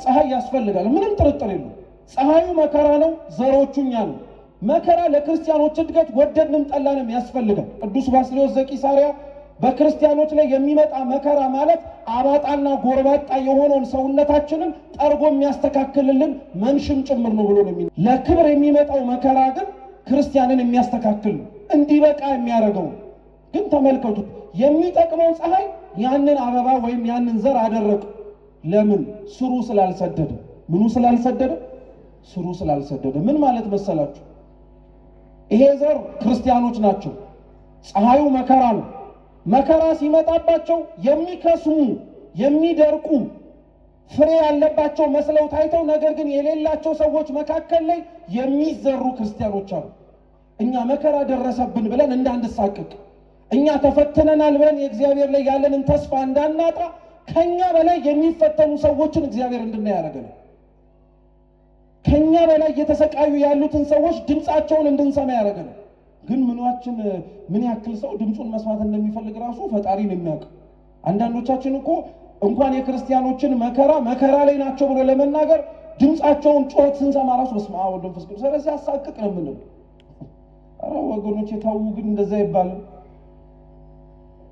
ፀሐይ ያስፈልጋል ምንም ጥርጥር የለም ፀሐዩ መከራ ነው ዘሮቹኛ ነው መከራ ለክርስቲያኖች እድገት ወደድንም ጠላንም ያስፈልጋል ቅዱስ ባስልዮስ ዘቂሳርያ በክርስቲያኖች ላይ የሚመጣ መከራ ማለት አባጣና ጎርባጣ የሆነውን ሰውነታችንን ጠርጎ የሚያስተካክልልን መንሽም ጭምር ነው ብሎ ነው ለክብር የሚመጣው መከራ ግን ክርስቲያንን የሚያስተካክል እንዲበቃ የሚያረጋው ግን ተመልከቱ የሚጠቅመው ፀሐይ ያንን አበባ ወይም ያንን ዘር አደረቀ ለምን ስሩ ስላልሰደደ ምኑ ስላልሰደደ ስሩ ስላልሰደደ ምን ማለት መሰላችሁ ይሄ ዘር ክርስቲያኖች ናቸው ፀሐዩ መከራ ነው መከራ ሲመጣባቸው የሚከስሙ የሚደርቁ ፍሬ ያለባቸው መስለው ታይተው ነገር ግን የሌላቸው ሰዎች መካከል ላይ የሚዘሩ ክርስቲያኖች አሉ እኛ መከራ ደረሰብን ብለን እንዳንሳቀቅ እኛ ተፈተነናል ብለን የእግዚአብሔር ላይ ያለንን ተስፋ እንዳናጣ ከኛ በላይ የሚፈተኑ ሰዎችን እግዚአብሔር እንድናይ ያደርገናል ከኛ በላይ የተሰቃዩ ያሉትን ሰዎች ድምጻቸውን እንድንሰማ ያደርገናል ግን ምን ያክል ሰው ድምጹን መስማት እንደሚፈልግ ራሱ ፈጣሪ ነው የሚያውቅ አንዳንዶቻችን እኮ እንኳን የክርስቲያኖችን መከራ ላይ ናቸው ብሎ ለመናገር ድምጻቸውን ጮት ስንሰማ ራሱ በስመ አብ ወወልድ ወመንፈስ ቅዱስ ስለዚህ ያሳቅቅ ነው ምንም አረ ወገኖች የታው ግን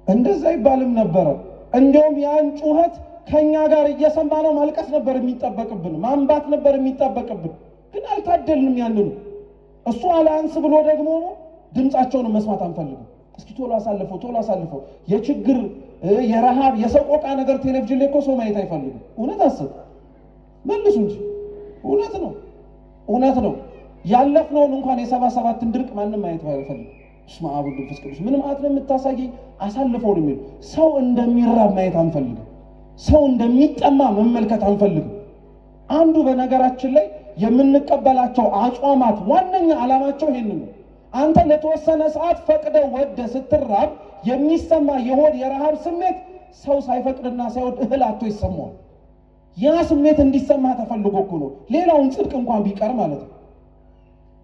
እንደዛ ይባልም ነበር እንደውም ያን ጩኸት ከኛ ጋር እየሰማነው ማልቀስ ነበር የሚጠበቅብን ማንባት ነበር የሚጠበቅብን ግን አልታደልንም ያንኑ እሱ አላንስ ብሎ ደግሞ ድምጻቸውን መስማት አንፈልግም እስኪ ቶሎ አሳልፈው የችግር የረሃብ የሰቆቃ ነገር ቴሌቪዥን ላይ ሰው ማየት አይፈልግም እውነት አሰብ መልሱ እንጂ እውነት ነው ያለፍነውን እንኳን የ77 ድርቅ ማንንም ማየት አይፈልግም በስመ አብ ወወልድ ወመንፈስ ቅዱስ ምን ማለት ነው የምታሳየኝ አሳልፈው ነው የሚል ሰው እንደሚራብ ማየት አንፈልግም ሰው እንደሚጠማ መመልከት አንፈልግም አንዱ በነገራችን ላይ የምንቀበላቸው አጽዋማት ዋነኛ ዓላማቸው ይሄንን ነው አንተ ለተወሰነ ሰዓት ፈቅደው ወደ ስትራብ የሚሰማ የሆድ የረሃብ ስሜት ሰው ሳይፈቅድና ሳይወድ እህል አጥቶ ይሰማል ያ ስሜት እንዲሰማ ተፈልጎ እኮ ነው ሌላውን ጽድቅ እንኳን ቢቀር ማለት ነው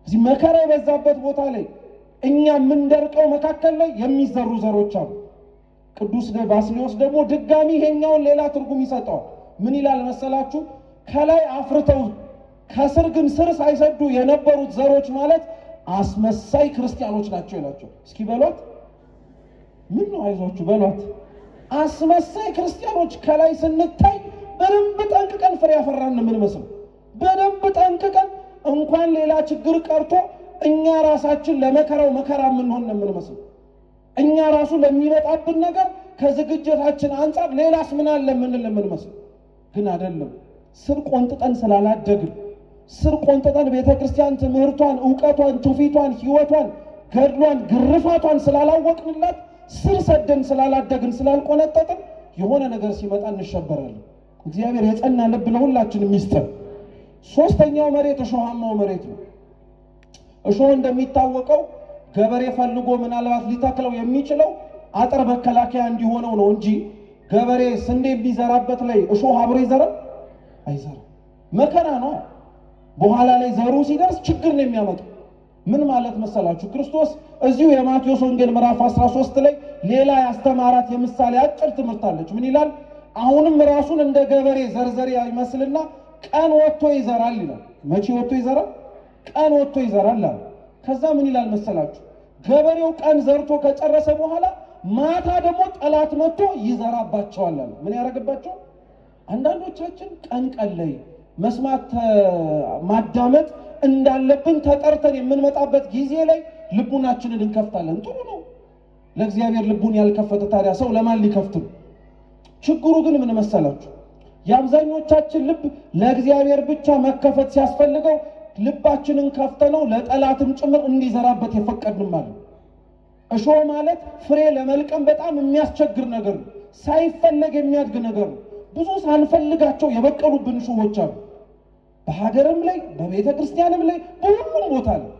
እዚህ መከራ የበዛበት ቦታ ላይ እኛ ምንደርቀው መካከል ላይ የሚዘሩ ዘሮች አሉ ቅዱስ ባስልዮስ ደግሞ ድጋሚ ይሄኛውን ሌላ ትርጉም ይሰጣል ምን ይላል መሰላችሁ ከላይ አፍርተው ከስር ግን ስር ሳይሰዱ የነበሩት ዘሮች ማለት አስመሳይ ክርስቲያኖች ናቸው ይላቸው እስኪ በሏት ምን ነው አይዟችሁ በሏት አስመሳይ ክርስቲያኖች ከላይ ስንታይ በደንብ ጠንቅቀን ፍሬ ያፈራን ምን መስል በደንብ ጠንቅቀን እንኳን ሌላ ችግር ቀርቶ እኛ ራሳችን ለመከራው መከራ ምን ሆነ ምን መስል እኛ ራሱ ለሚመጣብን ነገር ከዝግጅታችን አንፃር ሌላስ ምን አለ ምን መስል ግን አይደለም ስር ቆንጥጠን ስላላደግን ስር ቆንጥጠን ቤተክርስቲያን ትምህርቷን ዕውቀቷን ትውፊቷን ህይወቷን ገድሏን ግርፋቷን ስላላወቅንላት ስር ሰደን ስላላደግን ስላልቆነጠጥን የሆነ ነገር ሲመጣ እንሸበራለን እግዚአብሔር የጸና ልብ ለሁላችንም ይስጠን ሶስተኛው መሬት እሾሃማው መሬት ነው እሾህ እንደሚታወቀው ገበሬ ፈልጎ ምናልባት ሊተክለው የሚችለው አጥር በከላከያ እንዲሆነው ነው እንጂ ገበሬ ስንዴ ቢዘራበት ላይ እሾህ አብሮ ይዘራል አይዘራም መከራ ነው በኋላ ላይ ዘሩ ሲደርስ ችግር ነው የሚያመጣው ምን ማለት መሰላችሁ ክርስቶስ እዚሁ የማቴዎስ ወንጌል ምዕራፍ 13 ላይ ሌላ ያስተማራት የምሳሌ አጭር ትምህርት አለች ምን ይላል አሁንም ራሱን እንደ ገበሬ ዘርዘሪ ይመስልና ቀን ወጥቶ ይዘራል ይላል መቼ ወጥቶ ይዘራል ቀን ወጥቶ ይዘራል አለ ከዛ ምን ይላል መሰላችሁ ገበሬው ቀን ዘርቶ ከጨረሰ በኋላ ማታ ደግሞ ጠላት መጥቶ ይዘራባቸዋል አለ ምን ያረጋባቸው አንዳንዶቻችን ቀን ላይ መስማት ማዳመጥ እንዳለብን ተጠርተን የምንመጣበት ጊዜ ላይ ልቡናችንን እንከፍታለን ጥሩ ነው ለእግዚአብሔር ልቡን ያልከፈተ ታዲያ ሰው ለማን ሊከፍት ችግሩ ግን ምን መሰላችሁ የአብዛኞቻችን ልብ ለእግዚአብሔር ብቻ መከፈት ሲያስፈልገው ልባችንን ከፍተነው ለጠላትም ጭምር እንዲዘራበት የፈቀድን ማለት እሾህ ማለት ፍሬ ለመልቀም በጣም የሚያስቸግር ነገር ነው ሳይፈለግ የሚያድግ ነገር ነው ብዙ ሳንፈልጋቸው የበቀሉብን እሾሆች አሉ በሀገርም ላይ በቤተ ክርስቲያንም ላይ በሁሉም ቦታ ላይ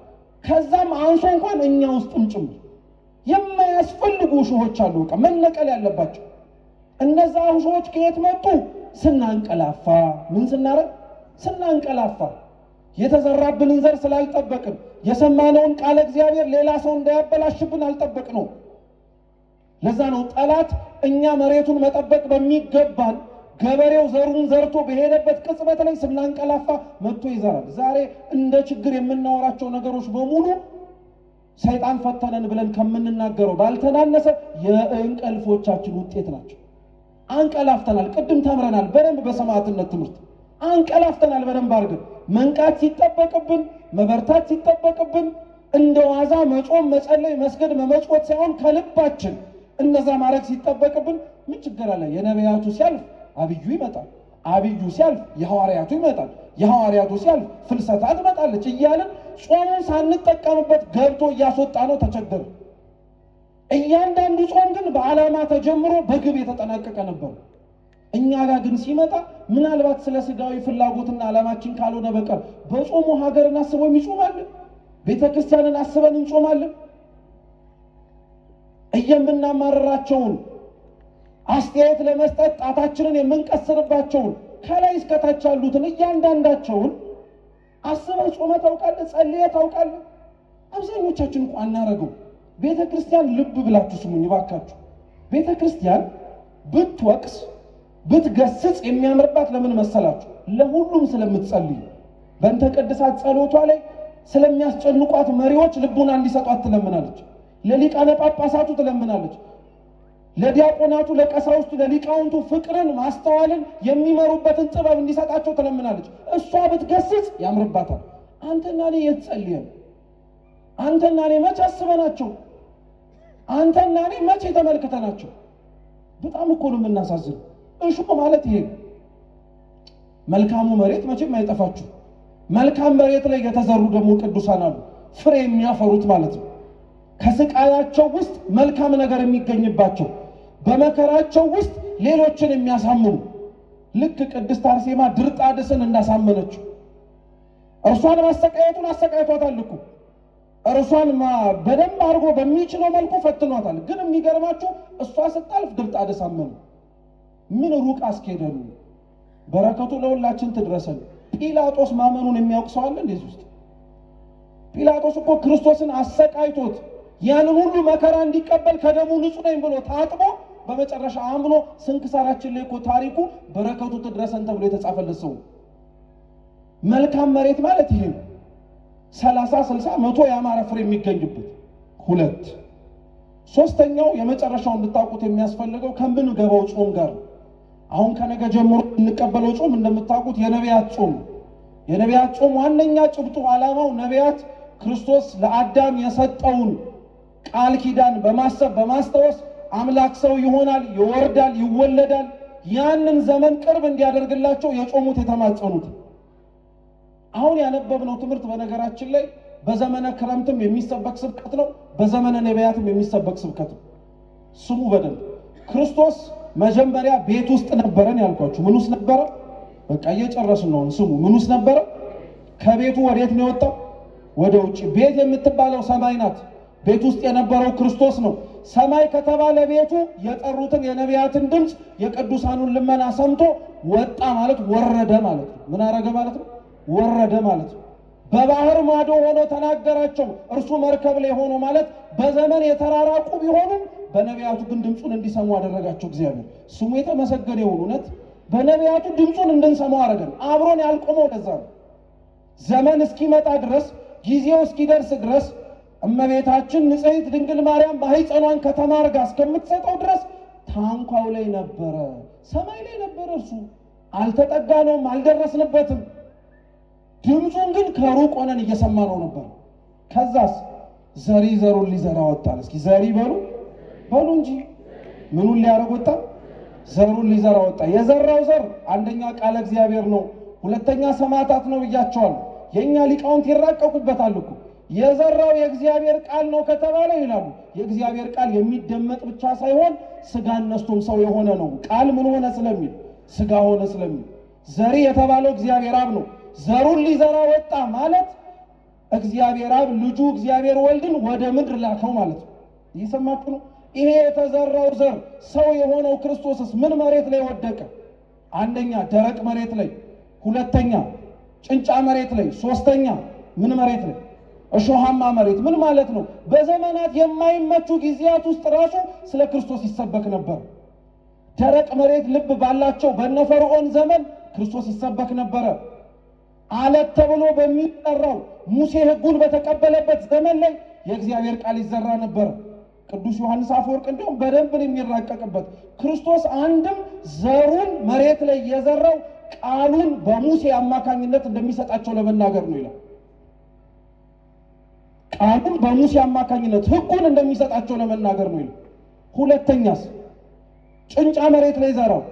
ከዛም አንሶ እንኳን እኛ ውስጥም ጭምር የማያስፈልጉ እሾሆች አሉ መነቀል ያለባቸው እነዛ እሾሆች ከየት መጡ ስናንቀላፋ ምን ስናንቀላፋ የተዘራብንን ዘር ስላልጠበቅን የሰማነውን ቃል እግዚአብሔር ሌላ ሰው እንዳያበላሽብን አልጠበቅነው ለዛ ነው ጠላት እኛ መሬቱን መጠበቅ በሚገባን ገበሬው ዘሩን ዘርቶ በሄደበት ቅጽበት ላይ ስናንቀላፋ መጥቶ ይዘራል። ዛሬ እንደ ችግር የምናወራቸው ነገሮች በሙሉ ሰይጣን ፈተነን ብለን ከምንናገረው ባልተናነሰ የእንቅልፎቻችን ውጤት ናቸው። አንቀላፍተናል። ቅድም ተምረናል በደንብ በሰማዕትነት ትምህርት አንቀላፍተናል። በደንብ አድርገን መንቃት ሲጠበቅብን መበርታት ሲጠበቅብን እንደ ዋዛ መጾም፣ መጸለይ፣ መስገድ፣ መመጽወት ሳይሆን ከልባችን እነዛ ማድረግ ሲጠበቅብን ምን ችግር አለ? የነቢያቱ ሲያልፍ አብዩ ይመጣል፣ አብዩ ሲያልፍ የሐዋርያቱ ይመጣል፣ የሐዋርያቱ ሲያልፍ ፍልሰታ ትመጣለች እያልን ጾሙን ሳንጠቀምበት ገብቶ እያስወጣ ነው ተቸገረ። እያንዳንዱ ጾም ግን በዓላማ ተጀምሮ በግብ የተጠናቀቀ ነበር። እኛ ጋር ግን ሲመጣ ምናልባት ስለ ስጋዊ ፍላጎትና ዓላማችን ካልሆነ በቀር በጾሙ ሀገርን አስበው የሚጾማለን፣ ቤተክርስቲያንን አስበን እንጾማለን። እየምናማረራቸውን አስተያየት ለመስጠት ጣታችንን የምንቀስርባቸውን ከላይ እስከታች ያሉትን እያንዳንዳቸውን አስበህ ጾመህ ታውቃለህ? ጸልየህ ታውቃለህ? አብዛኞቻችን እንኳን አናረገው። ቤተክርስቲያን ልብ ብላችሁ ስሙኝ ባካችሁ። ቤተክርስቲያን ብትወቅስ ብትገስጽ የሚያምርባት ለምን መሰላችሁ? ለሁሉም ስለምትጸልይ በእንተ ቅድሳት ጸሎቷ ላይ ስለሚያስጨንቋት መሪዎች ልቡና እንዲሰጧት ትለምናለች። ለሊቃነ ጳጳሳቱ ትለምናለች። ለዲያቆናቱ፣ ለቀሳውስቱ፣ ለሊቃውንቱ ፍቅርን ማስተዋልን የሚመሩበትን ጥበብ እንዲሰጣቸው ትለምናለች። እሷ ብትገስጽ ያምርባታል። አንተና እኔ የት ጸልየን? አንተና እኔ መቼ አስበናቸው? አንተና እኔ መቼ ተመልክተናቸው? በጣም እኮ ነው የምናሳዝነው። እሾህ ማለት ይሄ መልካሙ መሬት መቼም አይጠፋችሁ። መልካም መሬት ላይ የተዘሩ ደግሞ ቅዱሳን አሉ፣ ፍሬ የሚያፈሩት ማለት ነው። ከስቃያቸው ውስጥ መልካም ነገር የሚገኝባቸው፣ በመከራቸው ውስጥ ሌሎችን የሚያሳምኑ፣ ልክ ቅድስት አርሴማ ድርጣድስን እንዳሳመነችው እርሷን ማሰቃየቱን አሰቃይቷታል እኮ። እርሷን በደንብ አድርጎ በሚችለው መልኩ ፈትኗታል። ግን የሚገርማችሁ እሷ ስታልፍ ድርጣድስ አመኑ። ምን ሩቅ አስኬደን። በረከቱ ለሁላችን ትድረሰን። ጲላጦስ ማመኑን የሚያውቅ ሰው አለ እንደዚህ ውስጥ? ጲላጦስ እኮ ክርስቶስን አሰቃይቶት ያንን ሁሉ መከራ እንዲቀበል ከደሙ ንጹህ ነኝ ብሎ ታጥቦ በመጨረሻ አምኖ ስንክሳራችን ላይ እኮ ታሪኩ በረከቱ ትድረሰን ተብሎ የተጻፈለት ሰው። መልካም መሬት ማለት ይሄ ነው። 30 60 100 ያማረ ፍሬ የሚገኝበት። ሁለት ሶስተኛው የመጨረሻው እንድታውቁት የሚያስፈልገው ከምንገባው ጾም ጋር አሁን ከነገ ጀምሮ እንቀበለው ጾም እንደምታውቁት የነቢያት ጾም። የነቢያት ጾም ዋነኛ ጭብጡ ዓላማው ነቢያት ክርስቶስ ለአዳም የሰጠውን ቃል ኪዳን በማሰብ በማስታወስ አምላክ ሰው ይሆናል፣ ይወርዳል፣ ይወለዳል፣ ያንን ዘመን ቅርብ እንዲያደርግላቸው የጾሙት የተማጸኑት። አሁን ያነበብነው ትምህርት በነገራችን ላይ በዘመነ ክረምትም የሚሰበክ ስብከት ነው፣ በዘመነ ነቢያትም የሚሰበክ ስብከት ነው። ስሙ በደንብ። ክርስቶስ መጀመሪያ ቤት ውስጥ ነበረን ያልኳችሁ። ምን ውስጥ ነበረ? በቃ እየጨረስን ነው። ስሙ። ምን ውስጥ ነበረ? ከቤቱ ወዴት ነው የወጣው? ወደ ውጭ። ቤት የምትባለው ሰማይ ናት። ቤት ውስጥ የነበረው ክርስቶስ ነው። ሰማይ ከተባለ ቤቱ የጠሩትን የነቢያትን ድምፅ የቅዱሳኑን ልመና ሰምቶ ወጣ ማለት ወረደ ማለት ነው። ምን አረገ ማለት ነው? ወረደ ማለት ነው። በባህር ማዶ ሆኖ ተናገራቸው። እርሱ መርከብ ላይ ሆኖ ማለት በዘመን የተራራቁ ቢሆኑም በነቢያቱ ግን ድምፁን እንዲሰሙ አደረጋቸው። እግዚአብሔር ስሙ የተመሰገነ ይሁን። እውነት በነቢያቱ ድምፁን እንድንሰማው አደረገን። አብሮን ያልቆመው ለዛ ነው። ዘመን እስኪመጣ ድረስ ጊዜው እስኪደርስ ድረስ እመቤታችን ንጽሕት ድንግል ማርያም ማኅፀኗን ከተማርጋ እስከምትሰጠው ድረስ ታንኳው ላይ ነበረ፣ ሰማይ ላይ ነበረ። እርሱ አልተጠጋነውም፣ አልደረስንበትም። ድምፁን ግን ከሩቅ ሆነን እየሰማነው ነበር። ከዛስ ዘሪ ዘሩን ሊዘራ ወጣ። እስኪ ዘሪ በሉ በሉ እንጂ ምኑን ሊያረግ ወጣ? ዘሩን ሊዘራ ወጣ። የዘራው ዘር አንደኛ ቃለ እግዚአብሔር ነው፣ ሁለተኛ ሰማዕታት ነው ብያቸዋል። የኛ ሊቃውንት ይራቀቁበታል እኮ። የዘራው የእግዚአብሔር ቃል ነው ከተባለ ይላሉ የእግዚአብሔር ቃል የሚደመጥ ብቻ ሳይሆን ስጋን ነስቶም ሰው የሆነ ነው። ቃል ምን ሆነ ስለሚል ስጋ ሆነ ስለሚል ዘሪ የተባለው እግዚአብሔር አብ ነው። ዘሩን ሊዘራ ወጣ ማለት እግዚአብሔር አብ ልጁ እግዚአብሔር ወልድን ወደ ምድር ላከው ማለት ነው። እየሰማችሁ ነው? ይሄ የተዘራው ዘር ሰው የሆነው ክርስቶስስ ምን መሬት ላይ ወደቀ? አንደኛ ደረቅ መሬት ላይ፣ ሁለተኛ ጭንጫ መሬት ላይ፣ ሶስተኛ ምን መሬት ላይ? እሾሃማ መሬት። ምን ማለት ነው? በዘመናት የማይመቹ ጊዜያት ውስጥ ራሱ ስለ ክርስቶስ ይሰበክ ነበር። ደረቅ መሬት ልብ ባላቸው በነፈርዖን ዘመን ክርስቶስ ይሰበክ ነበረ። አለት ተብሎ በሚጠራው ሙሴ ሕጉን በተቀበለበት ዘመን ላይ የእግዚአብሔር ቃል ይዘራ ነበር። ቅዱስ ዮሐንስ አፈወርቅ እንደውም በደንብ የሚራቀቅበት ክርስቶስ አንድም ዘሩን መሬት ላይ የዘራው ቃሉን በሙሴ አማካኝነት እንደሚሰጣቸው ለመናገር ነው ይላል። ቃሉን በሙሴ አማካኝነት ሕጉን እንደሚሰጣቸው ለመናገር ነው ይላል። ሁለተኛስ ጭንጫ መሬት ላይ ዘራው፣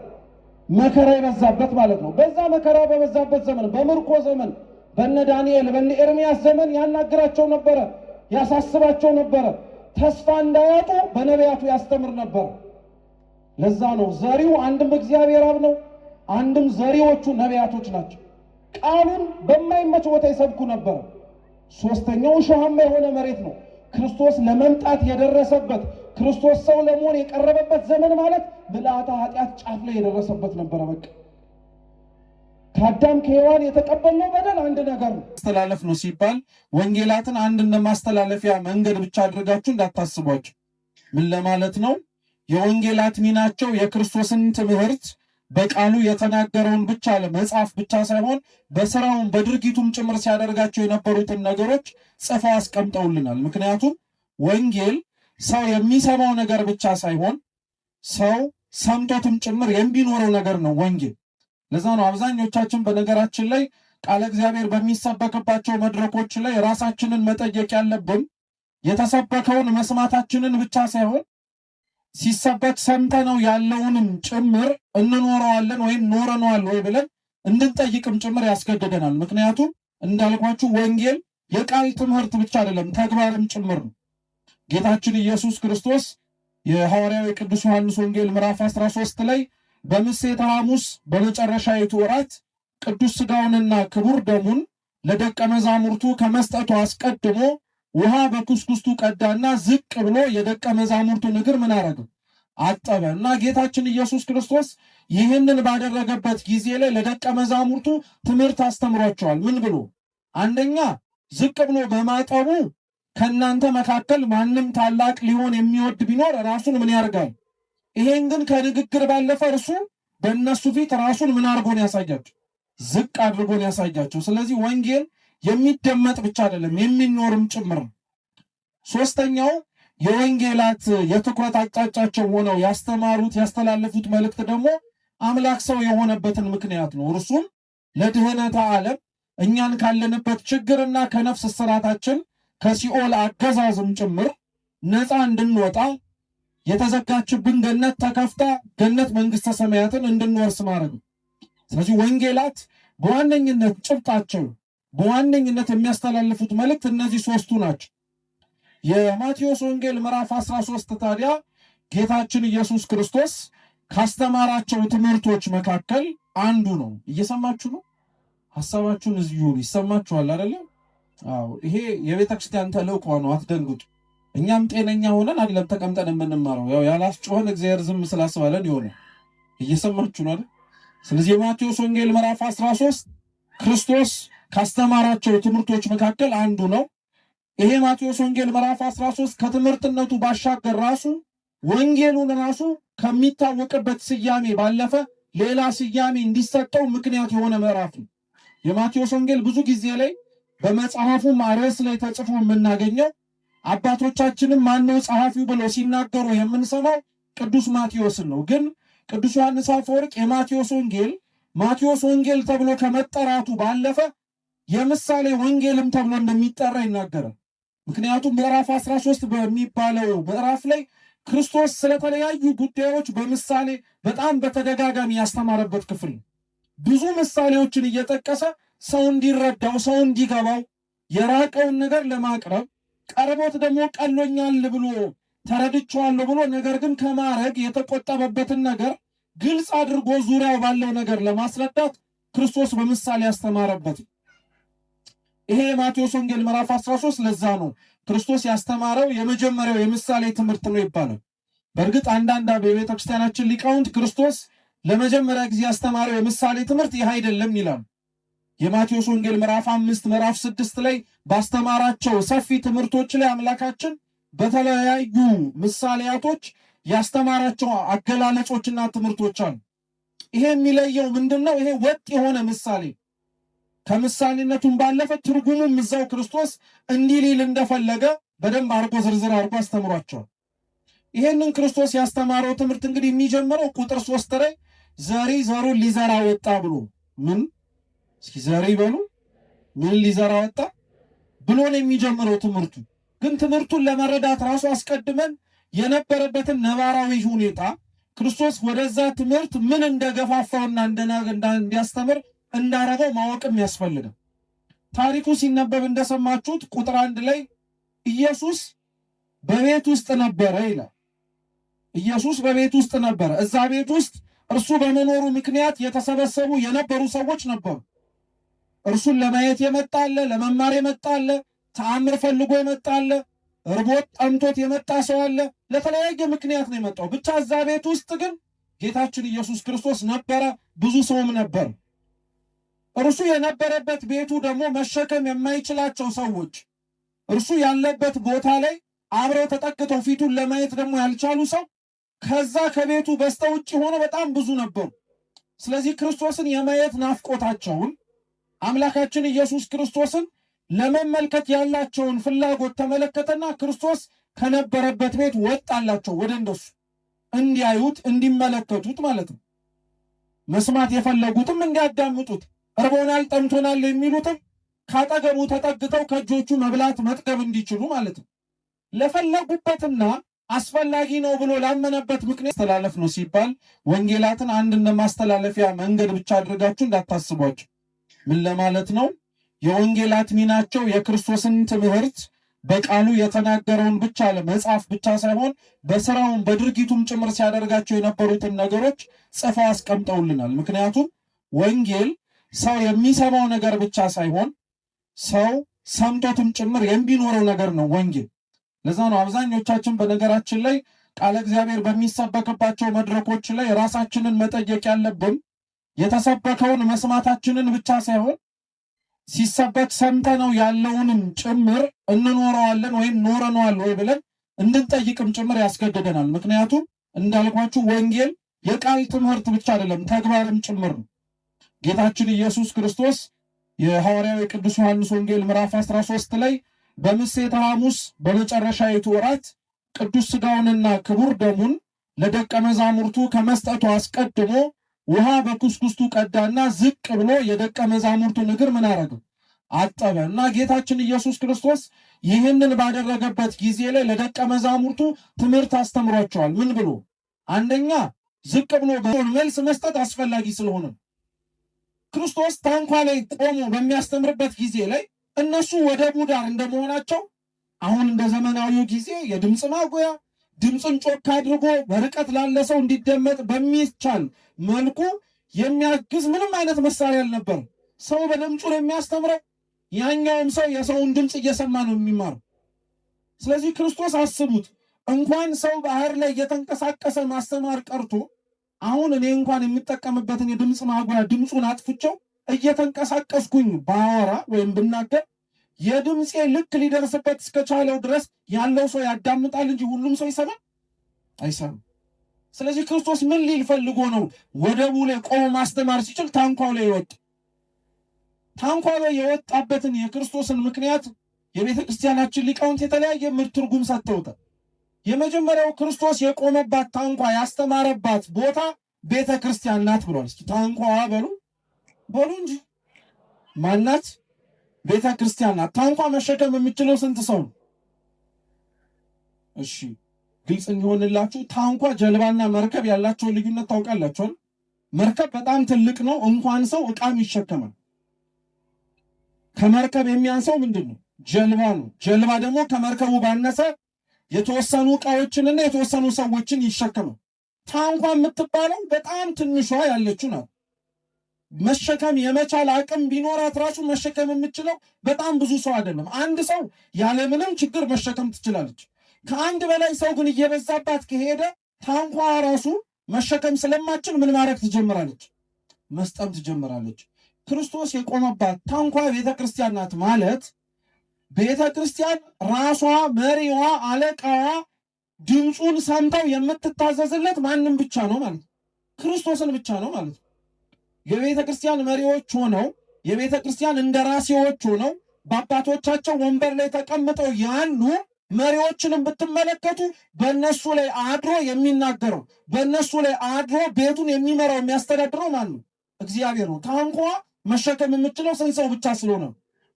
መከራ የበዛበት ማለት ነው። በዛ መከራ በበዛበት ዘመን በምርኮ ዘመን በነ ዳንኤል በነ ኤርምያስ ዘመን ያናግራቸው ነበረ፣ ያሳስባቸው ነበረ። ተስፋ እንዳያጡ በነቢያቱ ያስተምር ነበር። ለዛ ነው ዘሪው አንድም እግዚአብሔር አብ ነው፣ አንድም ዘሪዎቹ ነቢያቶች ናቸው። ቃሉን በማይመች ቦታ ይሰብኩ ነበር። ሶስተኛው እሾሃማ የሆነ መሬት ነው። ክርስቶስ ለመምጣት የደረሰበት ክርስቶስ ሰው ለመሆን የቀረበበት ዘመን ማለት ምልአተ ኃጢአት ጫፍ ላይ የደረሰበት ነበረ። በቃ ከአዳም ከሔዋን የተቀበልነው በደል አንድ ነገር ነው። ማስተላለፍ ነው ሲባል ወንጌላትን አንድ እንደማስተላለፊያ መንገድ ብቻ አድርጋችሁ እንዳታስቧቸው። ምን ለማለት ነው? የወንጌላት ሚናቸው የክርስቶስን ትምህርት በቃሉ የተናገረውን ብቻ ለመጻፍ ብቻ ሳይሆን በስራውን በድርጊቱም ጭምር ሲያደርጋቸው የነበሩትን ነገሮች ጽፈው አስቀምጠውልናል። ምክንያቱም ወንጌል ሰው የሚሰማው ነገር ብቻ ሳይሆን ሰው ሰምቶትም ጭምር የሚኖረው ነገር ነው ወንጌል። ለዛ ነው አብዛኞቻችን በነገራችን ላይ ቃለ እግዚአብሔር በሚሰበክባቸው መድረኮች ላይ ራሳችንን መጠየቅ ያለብን የተሰበከውን መስማታችንን ብቻ ሳይሆን ሲሰበክ ሰምተነው ያለውንም ጭምር እንኖረዋለን ወይም ኖረነዋል ወይ ብለን እንድንጠይቅም ጭምር ያስገድደናል። ምክንያቱም እንዳልኳችሁ ወንጌል የቃል ትምህርት ብቻ አይደለም፣ ተግባርም ጭምር ነው። ጌታችን ኢየሱስ ክርስቶስ የሐዋርያው የቅዱስ ዮሐንስ ወንጌል ምዕራፍ 13 ላይ በምሴተ ሐሙስ በመጨረሻይቱ ወራት ቅዱስ ሥጋውንና ክቡር ደሙን ለደቀ መዛሙርቱ ከመስጠቱ አስቀድሞ ውሃ በኩስኩስቱ ቀዳና ዝቅ ብሎ የደቀ መዛሙርቱን እግር ምን አረገ? አጠበ። እና ጌታችን ኢየሱስ ክርስቶስ ይህንን ባደረገበት ጊዜ ላይ ለደቀ መዛሙርቱ ትምህርት አስተምሯቸዋል። ምን ብሎ? አንደኛ ዝቅ ብሎ በማጠቡ ከእናንተ መካከል ማንም ታላቅ ሊሆን የሚወድ ቢኖር ራሱን ምን ያርጋል? ይሄን ግን ከንግግር ባለፈ እርሱ በእነሱ ፊት ራሱን ምን አድርጎን ያሳያቸው? ዝቅ አድርጎን ያሳያቸው። ስለዚህ ወንጌል የሚደመጥ ብቻ አይደለም የሚኖርም ጭምር። ሶስተኛው የወንጌላት የትኩረት አቅጣጫቸው ሆነው ያስተማሩት ያስተላለፉት መልእክት ደግሞ አምላክ ሰው የሆነበትን ምክንያት ነው። እርሱም ለድህነተ ዓለም እኛን ካለንበት ችግርና ከነፍስ እስራታችን ከሲኦል አገዛዝም ጭምር ነፃ እንድንወጣ የተዘጋችብን ገነት ተከፍታ ገነት መንግሥተ ሰማያትን እንድንወርስ ማድረግ ነው። ስለዚህ ወንጌላት በዋነኝነት ጭብጣቸው በዋነኝነት የሚያስተላልፉት መልእክት እነዚህ ሶስቱ ናቸው። የማቴዎስ ወንጌል ምዕራፍ 13 ታዲያ ጌታችን ኢየሱስ ክርስቶስ ካስተማራቸው ትምህርቶች መካከል አንዱ ነው። እየሰማችሁ ነው? ሐሳባችሁን እዚሁ ይሰማችኋል አይደለም? አዎ፣ ይሄ የቤተ ክርስቲያን ተልእኮ ነው። አትደንግጡ። እኛም ጤነኛ ሆነን አይደለም ተቀምጠን የምንማረው። ያው ያላስጮኸን እግዚአብሔር ዝም ስላስባለን ይሆነ። እየሰማችሁ ነው አይደል? ስለዚህ የማቴዎስ ወንጌል ምዕራፍ 13 ክርስቶስ ካስተማራቸው ትምህርቶች መካከል አንዱ ነው። ይሄ ማቴዎስ ወንጌል ምዕራፍ 13 ከትምህርትነቱ ባሻገር ራሱ ወንጌሉን ራሱ ከሚታወቅበት ስያሜ ባለፈ ሌላ ስያሜ እንዲሰጠው ምክንያት የሆነ ምዕራፍ ነው። የማቴዎስ ወንጌል ብዙ ጊዜ ላይ በመጽሐፉም ርዕስ ላይ ተጽፎ የምናገኘው አባቶቻችንም ማነው ጸሐፊው ብለው ሲናገሩ የምንሰማው ቅዱስ ማቴዎስን ነው። ግን ቅዱስ ዮሐንስ አፈወርቅ የማቴዎስ ወንጌል ማቴዎስ ወንጌል ተብሎ ከመጠራቱ ባለፈ የምሳሌ ወንጌልም ተብሎ እንደሚጠራ ይናገራል። ምክንያቱም ምዕራፍ 13 በሚባለው ምዕራፍ ላይ ክርስቶስ ስለተለያዩ ጉዳዮች በምሳሌ በጣም በተደጋጋሚ ያስተማረበት ክፍል ነው። ብዙ ምሳሌዎችን እየጠቀሰ ሰው እንዲረዳው ሰው እንዲገባው የራቀውን ነገር ለማቅረብ ቀርቦት ደግሞ ቀሎኛል ብሎ ተረድቼዋለሁ ብሎ ነገር ግን ከማድረግ የተቆጠበበትን ነገር ግልጽ አድርጎ ዙሪያው ባለው ነገር ለማስረዳት ክርስቶስ በምሳሌ ያስተማረበት ይሄ የማቴዎስ ወንጌል ምዕራፍ 13 ለዛ ነው ክርስቶስ ያስተማረው የመጀመሪያው የምሳሌ ትምህርት ነው ይባላል። በእርግጥ አንዳንድ በቤተ ክርስቲያናችን ሊቃውንት ክርስቶስ ለመጀመሪያ ጊዜ ያስተማረው የምሳሌ ትምህርት ይህ አይደለም ይላሉ። የማቴዎስ ወንጌል ምዕራፍ 5 ምዕራፍ 6 ላይ ባስተማራቸው ሰፊ ትምህርቶች ላይ አምላካችን በተለያዩ ምሳሌያቶች ያስተማራቸው አገላለጾችና ትምህርቶች አሉ። ይሄ የሚለየው ምንድነው? ይሄ ወጥ የሆነ ምሳሌ ከምሳሌነቱም ባለፈ ትርጉሙም እዛው ክርስቶስ እንዲህ ሊል እንደፈለገ በደንብ አርጎ ዝርዝር አርጎ አስተምሯቸዋል። ይሄንን ክርስቶስ ያስተማረው ትምህርት እንግዲህ የሚጀምረው ቁጥር 3 ላይ ዘሪ ዘሩን ሊዘራ ወጣ ብሎ ምን እስኪ ዘሪ በሉ ምን ሊዘራ ወጣ ብሎ ነው የሚጀምረው ትምህርቱ። ግን ትምህርቱን ለመረዳት ራሱ አስቀድመን የነበረበትን ነባራዊ ሁኔታ ክርስቶስ ወደዛ ትምህርት ምን እንደገፋፋውና እንዲያስተምር እንዳረገው ማወቅም ያስፈልጋል። ታሪኩ ሲነበብ እንደሰማችሁት ቁጥር 1 ላይ ኢየሱስ በቤት ውስጥ ነበረ ይላል። ኢየሱስ በቤት ውስጥ ነበረ። እዛ ቤት ውስጥ እርሱ በመኖሩ ምክንያት የተሰበሰቡ የነበሩ ሰዎች ነበሩ። እርሱን ለማየት የመጣ አለ፣ ለመማር የመጣ አለ፣ ተአምር ፈልጎ የመጣ አለ፣ እርቦት ጠምቶት የመጣ ሰው አለ። ለተለያየ ምክንያት ነው የመጣው። ብቻ እዛ ቤት ውስጥ ግን ጌታችን ኢየሱስ ክርስቶስ ነበረ፣ ብዙ ሰውም ነበር። እርሱ የነበረበት ቤቱ ደግሞ መሸከም የማይችላቸው ሰዎች እርሱ ያለበት ቦታ ላይ አብረው ተጠግተው ፊቱን ለማየት ደግሞ ያልቻሉ ሰው ከዛ ከቤቱ በስተውጭ ሆነ በጣም ብዙ ነበሩ። ስለዚህ ክርስቶስን የማየት ናፍቆታቸውን አምላካችን ኢየሱስ ክርስቶስን ለመመልከት ያላቸውን ፍላጎት ተመለከተና ክርስቶስ ከነበረበት ቤት ወጣላቸው ወደ እንደሱ እንዲያዩት እንዲመለከቱት ማለት ነው። መስማት የፈለጉትም እንዲያዳምጡት፣ እርቦናል ጠምቶናል የሚሉትም ካጠገቡ ተጠግተው ከእጆቹ መብላት መጥገብ እንዲችሉ ማለት ነው። ለፈለጉበትና አስፈላጊ ነው ብሎ ላመነበት ምክንያት ማስተላለፍ ነው ሲባል ወንጌላትን አንድ ማስተላለፊያ መንገድ ብቻ አድርጋችሁ እንዳታስቧቸው። ምን ለማለት ነው? የወንጌላት ሚናቸው የክርስቶስን ትምህርት በቃሉ የተናገረውን ብቻ ለመጻፍ ብቻ ሳይሆን በስራውን በድርጊቱም ጭምር ሲያደርጋቸው የነበሩትን ነገሮች ጽፈው አስቀምጠውልናል። ምክንያቱም ወንጌል ሰው የሚሰማው ነገር ብቻ ሳይሆን ሰው ሰምቶትም ጭምር የሚኖረው ነገር ነው ወንጌል። ለዛ ነው አብዛኞቻችን በነገራችን ላይ ቃለ እግዚአብሔር በሚሰበክባቸው መድረኮች ላይ ራሳችንን መጠየቅ ያለብን የተሰበከውን መስማታችንን ብቻ ሳይሆን ሲሰበክ ሰምተነው ያለውንም ጭምር እንኖረዋለን ወይም ኖረነዋል ወይ ብለን እንድንጠይቅም ጭምር ያስገድደናል። ምክንያቱም እንዳልኳችሁ ወንጌል የቃል ትምህርት ብቻ አይደለም፣ ተግባርም ጭምር ነው። ጌታችን ኢየሱስ ክርስቶስ የሐዋርያው የቅዱስ ዮሐንስ ወንጌል ምዕራፍ 13 ላይ በምሴተ ሐሙስ በመጨረሻይቱ ወራት ቅዱስ ሥጋውንና ክቡር ደሙን ለደቀ መዛሙርቱ ከመስጠቱ አስቀድሞ ውሃ በኩስኩስቱ ቀዳና ዝቅ ብሎ የደቀ መዛሙርቱን እግር ምን አረገው? አጠበ። እና ጌታችን ኢየሱስ ክርስቶስ ይህንን ባደረገበት ጊዜ ላይ ለደቀ መዛሙርቱ ትምህርት አስተምሯቸዋል። ምን ብሎ? አንደኛ ዝቅ ብሎ መልስ መስጠት አስፈላጊ ስለሆነ ክርስቶስ ታንኳ ላይ ቆሞ በሚያስተምርበት ጊዜ ላይ እነሱ ወደቡ ዳር እንደመሆናቸው አሁን እንደ ዘመናዊው ጊዜ የድምፅ ማጉያ ድምፅን ጮክ አድርጎ በርቀት ላለ ሰው እንዲደመጥ በሚቻል መልኩ የሚያግዝ ምንም አይነት መሳሪያ አልነበረም። ሰው በድምፁ ነው የሚያስተምረው። ያኛውም ሰው የሰውን ድምፅ እየሰማ ነው የሚማረው። ስለዚህ ክርስቶስ አስቡት፣ እንኳን ሰው ባህር ላይ እየተንቀሳቀሰ ማስተማር ቀርቶ አሁን እኔ እንኳን የምጠቀምበትን የድምፅ ማጉያ ድምፁን አጥፍቼው እየተንቀሳቀስኩኝ ባወራ ወይም ብናገር የድምፄ ልክ ሊደርስበት እስከቻለው ድረስ ያለው ሰው ያዳምጣል እንጂ ሁሉም ሰው ይሰማል አይሰማም። ስለዚህ ክርስቶስ ምን ሊል ፈልጎ ነው ወደቡ ላይ ቆሞ ማስተማር ሲችል ታንኳው ላይ ይወጣ? ታንኳው ላይ የወጣበትን የክርስቶስን ምክንያት የቤተ ክርስቲያናችን ሊቃውንት የተለያየ ትርጉም ሰጥተውታል። የመጀመሪያው ክርስቶስ የቆመባት ታንኳ ያስተማረባት ቦታ ቤተ ክርስቲያን ናት ብሏል። እስኪ ታንኳዋ በሉ እንጂ ማናት? ቤተ ክርስቲያን ናት። ታንኳ መሸከም የሚችለው ስንት ሰው ነው? እሺ ግልጽ እንዲሆንላችሁ ታንኳ ጀልባና መርከብ ያላቸውን ልዩነት ታውቃላችኋል? መርከብ በጣም ትልቅ ነው፣ እንኳን ሰው ዕቃም ይሸከማል። ከመርከብ የሚያንሰው ምንድን ነው? ጀልባ ነው። ጀልባ ደግሞ ከመርከቡ ባነሰ የተወሰኑ ዕቃዎችንና የተወሰኑ ሰዎችን ይሸከማል። ታንኳ የምትባለው በጣም ትንሿ ያለችው ናት። መሸከም የመቻል አቅም ቢኖራት ራሱ መሸከም የምችለው በጣም ብዙ ሰው አይደለም። አንድ ሰው ያለምንም ችግር መሸከም ትችላለች። ከአንድ በላይ ሰው ግን እየበዛባት ከሄደ ታንኳ ራሱ መሸከም ስለማችል ምን ማድረግ ትጀምራለች? መስጠም ትጀምራለች። ክርስቶስ የቆመባት ታንኳ ቤተ ክርስቲያን ናት ማለት ቤተ ክርስቲያን ራሷ መሪዋ፣ አለቃዋ ድምፁን ሰምተው የምትታዘዝለት ማንም ብቻ ነው ማለት ክርስቶስን ብቻ ነው ማለት ነው። የቤተ ክርስቲያን መሪዎች ሆነው የቤተ ክርስቲያን እንደራሴዎች ሆነው በአባቶቻቸው ወንበር ላይ ተቀምጠው ያሉ መሪዎችንም ብትመለከቱ በእነሱ ላይ አድሮ የሚናገረው በእነሱ ላይ አድሮ ቤቱን የሚመራው የሚያስተዳድረው ማን ነው? እግዚአብሔር ነው። ታንኳ መሸከም የምችለው ስንት ሰው ብቻ ስለሆነ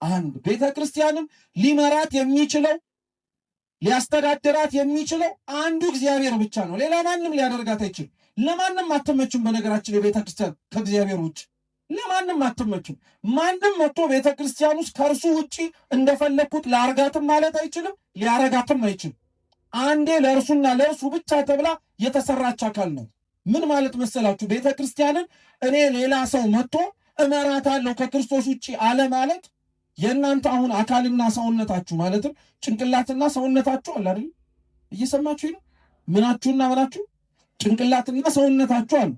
አንድ። ቤተ ክርስቲያንም ሊመራት የሚችለው ሊያስተዳድራት የሚችለው አንዱ እግዚአብሔር ብቻ ነው። ሌላ ማንም ሊያደርጋት አይችልም። ለማንም አትመችም። በነገራችን የቤተ ክርስቲያን ከእግዚአብሔር ውጭ ለማንም አትመችም። ማንም መጥቶ ቤተ ክርስቲያን ውስጥ ከእርሱ ውጭ እንደፈለግኩት ላርጋትም ማለት አይችልም፣ ሊያረጋትም አይችልም። አንዴ ለእርሱና ለእርሱ ብቻ ተብላ የተሰራች አካል ነው። ምን ማለት መሰላችሁ? ቤተ ክርስቲያንን እኔ ሌላ ሰው መጥቶ እመራታለሁ ከክርስቶስ ውጭ አለ ማለት የእናንተ አሁን አካልና ሰውነታችሁ ማለትም ጭንቅላትና ሰውነታችሁ አለ አይደል? እየሰማችሁ ነው። ምናችሁና ምናችሁ ጭንቅላትና ሰውነታችሁ አለ።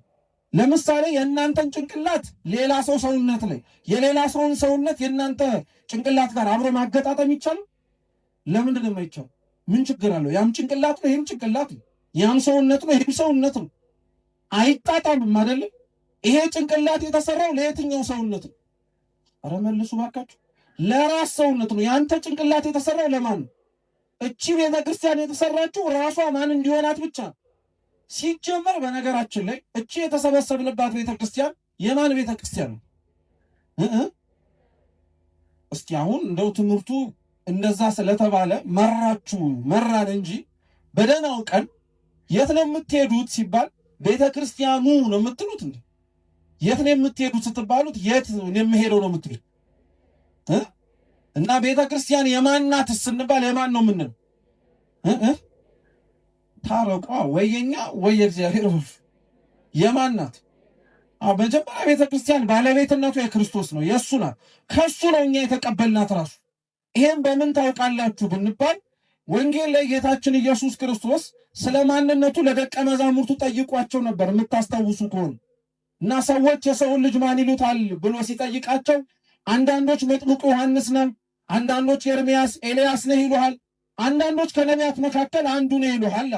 ለምሳሌ የእናንተን ጭንቅላት ሌላ ሰው ሰውነት ላይ የሌላ ሰውን ሰውነት የእናንተ ጭንቅላት ጋር አብሮ ማገጣጠም ይቻላል? ለምንድን ነው የማይቻለው? ምን ችግር አለው? ያም ጭንቅላት ነው፣ ይህም ጭንቅላት ነው። ያም ሰውነት ነው፣ ይህም ሰውነት ነው። አይጣጣምም አይደለም? ይሄ ጭንቅላት የተሰራው ለየትኛው ሰውነት ነው? ኧረ መልሱ ባካችሁ። ለራስ ሰውነት ነው። ያንተ ጭንቅላት የተሰራው ለማን ነው? እቺ ቤተ ክርስቲያን የተሰራችው ራሷ ማን እንዲሆናት ብቻ ሲጀመር። በነገራችን ላይ እቺ የተሰበሰብንባት ቤተ ክርስቲያን የማን ቤተ ክርስቲያን ነው? እስቲ አሁን እንደው ትምህርቱ እንደዛ ስለተባለ መራን እንጂ በደህናው ቀን የት ነው የምትሄዱት ሲባል ቤተ ክርስቲያኑ ነው የምትሉት እንዴ? የት ነው የምትሄዱት ስትባሉት የት የምሄደው ነው የምትሉት? እና ቤተ ክርስቲያን የማን ናት ስንባል የማን ነው የምንለው? ታረቋ ወየኛ ወይ እግዚአብሔር የማን ናት? መጀመሪያ ቤተ ክርስቲያን ባለቤትነቱ የክርስቶስ ነው፣ የእሱ ናት። ከሱ ነው እኛ የተቀበልናት ራሱ። ይሄን በምን ታውቃላችሁ ብንባል ወንጌል ላይ ጌታችን ኢየሱስ ክርስቶስ ስለ ማንነቱ ለደቀ መዛሙርቱ ጠይቋቸው ነበር፣ የምታስታውሱ ከሆነ እና ሰዎች የሰውን ልጅ ማን ይሉታል ብሎ ሲጠይቃቸው አንዳንዶች መጥምቁ ዮሐንስ ነው፣ አንዳንዶች ኤርምያስ ኤልያስ ነህ ይሉሃል፣ አንዳንዶች ከነቢያት መካከል አንዱ ነው ይሉሃል።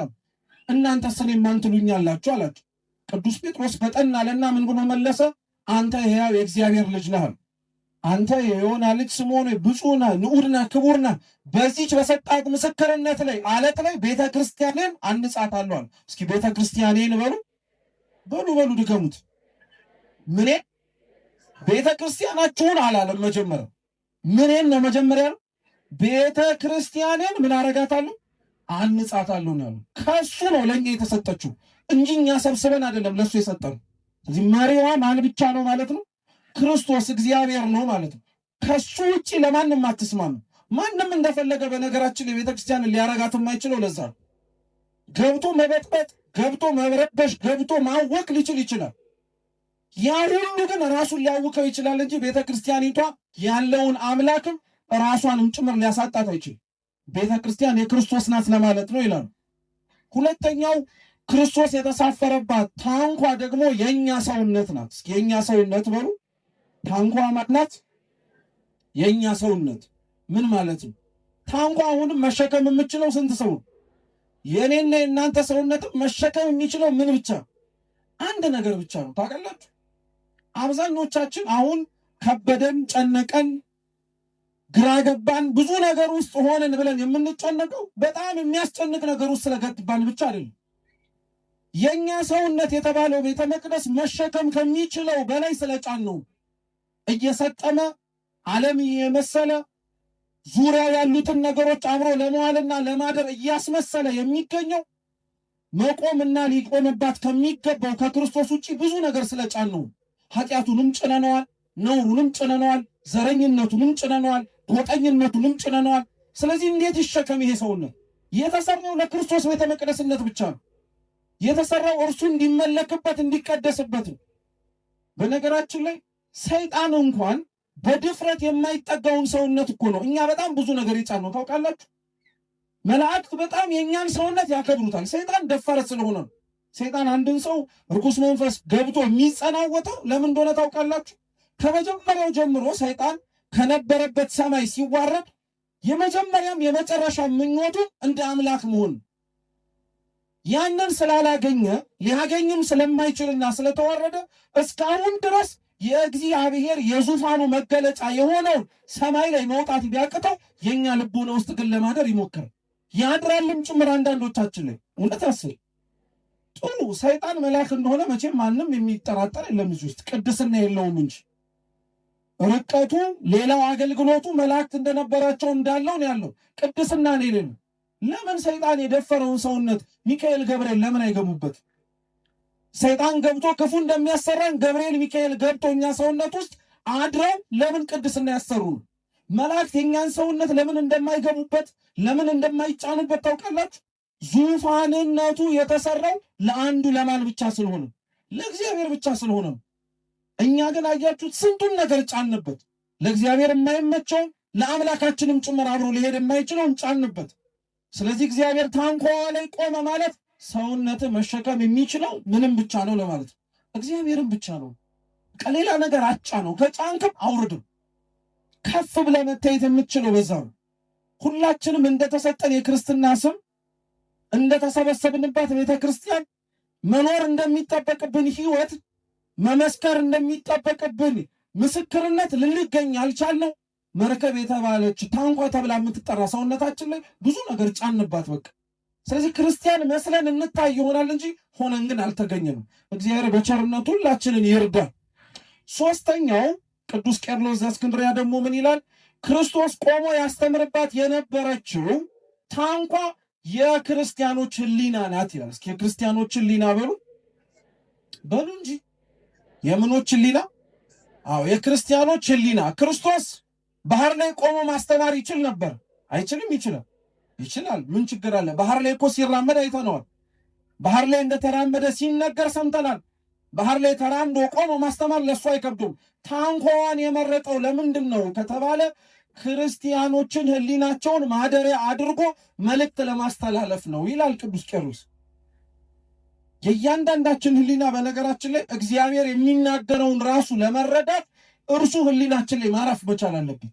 እናንተስ እኔን ማን ትሉኛላችሁ አላቸው። ቅዱስ ጴጥሮስ ፈጠን አለና ምን ብሎ መለሰ? አንተ ሕያው የእግዚአብሔር ልጅ ነህ፣ አንተ የዮና ልጅ ስምዖን ብፁዕ ነህ፣ ንዑድ ነህ፣ ክቡር ነህ። በዚች በሰጣት ምስክርነት ላይ አለት ላይ ቤተ ክርስቲያንን አንጻታለሁ አለ። እስኪ ቤተ ክርስቲያኔን በሉ ድገሙት። ምን ቤተ ክርስቲያናችሁን አላለም። መጀመሪያ ምንን ነው መጀመሪያ? ቤተ ክርስቲያንን ምን አረጋታለሁ? አንጻታለሁ ነው። ከሱ ነው ለኛ የተሰጠችው እንጂ እኛ ሰብስበን አይደለም ለሱ የሰጠነው። ስለዚህ መሪዋ ማን ብቻ ነው ማለት ነው? ክርስቶስ እግዚአብሔር ነው ማለት ነው። ከሱ ውጪ ለማንም አትስማሙ። ማንም እንደፈለገ በነገራችን የቤተ ክርስቲያንን ሊያረጋት የማይችለው ለዛ ነው። ገብቶ መበጥበጥ፣ ገብቶ መረበሽ፣ ገብቶ ማወቅ ሊችል ይችላል። ያ ሁሉ ግን ራሱን ሊያውከው ይችላል እንጂ ቤተ ክርስቲያኒቷ ያለውን አምላክም ራሷንም ጭምር ሊያሳጣት አይችልም። ቤተ ክርስቲያን የክርስቶስ ናት ለማለት ነው ይላሉ። ሁለተኛው ክርስቶስ የተሳፈረባት ታንኳ ደግሞ የኛ ሰውነት ናት። እስኪ የኛ ሰውነት በሉ። ታንኳ ናት የኛ ሰውነት። ምን ማለት ነው? ታንኳ አሁንም መሸከም የምችለው ስንት ሰው ነው? የኔና የእናንተ ሰውነት መሸከም የሚችለው ምን ብቻ? አንድ ነገር ብቻ ነው። ታውቃላችሁ? አብዛኞቻችን አሁን ከበደን፣ ጨነቀን፣ ግራ ገባን፣ ብዙ ነገር ውስጥ ሆነን ብለን የምንጨነቀው በጣም የሚያስጨንቅ ነገር ውስጥ ስለገባን ብቻ አይደለም። የኛ ሰውነት የተባለው ቤተ መቅደስ መሸከም ከሚችለው በላይ ስለጫን ነው። እየሰጠመ ዓለም የመሰለ ዙሪያ ያሉትን ነገሮች አብሮ ለመዋልና ለማደር እያስመሰለ የሚገኘው መቆምና ሊቆምባት ከሚገባው ከክርስቶስ ውጭ ብዙ ነገር ስለጫን ነው። ኃጢአቱንም ጭነነዋል፣ ነውሩንም ጭነነዋል፣ ዘረኝነቱንም ጭነነዋል፣ ጎጠኝነቱንም ጭነነዋል። ስለዚህ እንዴት ይሸከም ይሄ ሰውነት? የተሰራው ለክርስቶስ ቤተ መቅደስነት ብቻ ነው። የተሰራው እርሱ እንዲመለክበት እንዲቀደስበት ነው። በነገራችን ላይ ሰይጣን እንኳን በድፍረት የማይጠጋውን ሰውነት እኮ ነው እኛ በጣም ብዙ ነገር የጫነው። ታውቃላችሁ? መላእክት በጣም የእኛን ሰውነት ያከብሩታል። ሰይጣን ደፋር ስለሆነ ነው። ሰይጣን አንድን ሰው ርኩስ መንፈስ ገብቶ የሚጸናወተው ለምን እንደሆነ ታውቃላችሁ? ከመጀመሪያው ጀምሮ ሰይጣን ከነበረበት ሰማይ ሲዋረድ የመጀመሪያም የመጨረሻ ምኞቱ እንደ አምላክ መሆን። ያንን ስላላገኘ ሊያገኝም ስለማይችልና ስለተዋረደ እስካሁን ድረስ የእግዚአብሔር የዙፋኑ መገለጫ የሆነው ሰማይ ላይ መውጣት ቢያቅተው የኛ ልቦና ውስጥ ግን ለማደር ይሞክራል። ያድራልም ጭምር አንዳንዶቻችን ላይ። እውነት አስል ጥሩ ሰይጣን መልአክ እንደሆነ መቼም ማንም የሚጠራጠር የለም። እዚህ ውስጥ ቅድስና የለውም እንጂ ርቀቱ፣ ሌላው አገልግሎቱ መላእክት እንደነበራቸው እንዳለው ነው ያለው። ቅድስና ነው የሌለው። ለምን ሰይጣን የደፈረውን ሰውነት ሚካኤል ገብርኤል ለምን አይገቡበት? ሰይጣን ገብቶ ክፉ እንደሚያሰራን ገብርኤል ሚካኤል ገብቶ እኛ ሰውነት ውስጥ አድረው ለምን ቅድስና ያሰሩ? መላእክት የኛን ሰውነት ለምን እንደማይገቡበት ለምን እንደማይጫኑበት ታውቃላችሁ? ዙፋንነቱ የተሰራው ለአንዱ ለማን ብቻ ስለሆነ ለእግዚአብሔር ብቻ ስለሆነ። እኛ ግን አያችሁት ስንቱን ነገር ጫንበት። ለእግዚአብሔር የማይመቸውን ለአምላካችንም ጭምር አብሮ ሊሄድ የማይችለውን ጫንበት። ስለዚህ እግዚአብሔር ታንኳዋ ላይ ቆመ ማለት ሰውነት መሸከም የሚችለው ምንም ብቻ ነው ለማለት ነው፣ እግዚአብሔርም ብቻ ነው። ከሌላ ነገር አጫ ነው። ከጫንክም አውርድም። ከፍ ብለህ መታየት የምትችለው በዛ ነው። ሁላችንም እንደተሰጠን የክርስትና ስም እንደተሰበሰብንባት ቤተ ክርስቲያን መኖር እንደሚጠበቅብን ህይወት መመስከር እንደሚጠበቅብን ምስክርነት ልንገኝ አልቻልነው። መርከብ የተባለች ታንኳ ተብላ የምትጠራ ሰውነታችን ላይ ብዙ ነገር ጫንባት በቃ። ስለዚህ ክርስቲያን መስለን እንታይ ይሆናል እንጂ ሆነን ግን አልተገኘንም። እግዚአብሔር በቸርነቱ ሁላችንን ይርዳል። ሶስተኛው ቅዱስ ቄርሎስ ዘእስክንድርያ ደግሞ ምን ይላል? ክርስቶስ ቆሞ ያስተምርባት የነበረችው ታንኳ የክርስቲያኖች ህሊና ናት ይላል። እስኪ የክርስቲያኖች ህሊና በሉ እንጂ የምኖች ህሊና? አዎ የክርስቲያኖች ህሊና። ክርስቶስ ባህር ላይ ቆሞ ማስተማር ይችል ነበር? አይችልም? ይችላል። ምን ችግር አለ? ባህር ላይ እኮ ሲራመድ አይተነዋል። ባህር ላይ እንደተራመደ ሲነገር ሰምተናል። ባህር ላይ ተራምዶ ቆሞ ማስተማር ለሱ አይከብዱም። ታንኳዋን የመረጠው ለምንድን ነው ከተባለ ክርስቲያኖችን ህሊናቸውን ማደሪያ አድርጎ መልእክት ለማስተላለፍ ነው ይላል ቅዱስ ቄርሎስ። የእያንዳንዳችን ህሊና በነገራችን ላይ እግዚአብሔር የሚናገረውን ራሱ ለመረዳት እርሱ ህሊናችን ላይ ማረፍ መቻል አለበት።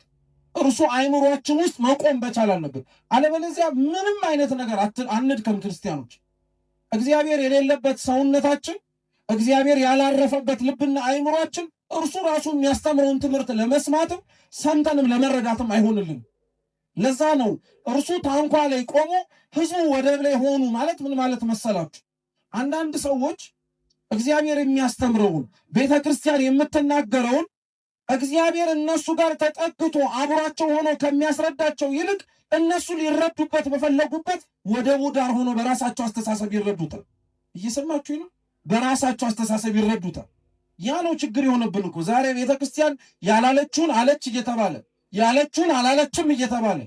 እርሱ አይምሯችን ውስጥ መቆም መቻል አለበት። አለበለዚያ ምንም አይነት ነገር አንድከም ክርስቲያኖች። እግዚአብሔር የሌለበት ሰውነታችን፣ እግዚአብሔር ያላረፈበት ልብና አይምሯችን እርሱ ራሱ የሚያስተምረውን ትምህርት ለመስማትም ሰምተንም ለመረዳትም አይሆንልን። ለዛ ነው እርሱ ታንኳ ላይ ቆሞ ህዝቡ ወደብ ላይ ሆኑ ማለት ምን ማለት መሰላችሁ? አንዳንድ ሰዎች እግዚአብሔር የሚያስተምረውን ቤተ ክርስቲያን የምትናገረውን እግዚአብሔር እነሱ ጋር ተጠግቶ አብሯቸው ሆኖ ከሚያስረዳቸው ይልቅ እነሱ ሊረዱበት በፈለጉበት ወደቡ ዳር ሆኖ በራሳቸው አስተሳሰብ ይረዱታል። እየሰማችሁ ነው? በራሳቸው አስተሳሰብ ይረዱታል። ያ ነው ችግር የሆነብን እኮ ዛሬ ቤተ ክርስቲያን ያላለችውን አለች እየተባለ ያለችውን አላለችም እየተባለ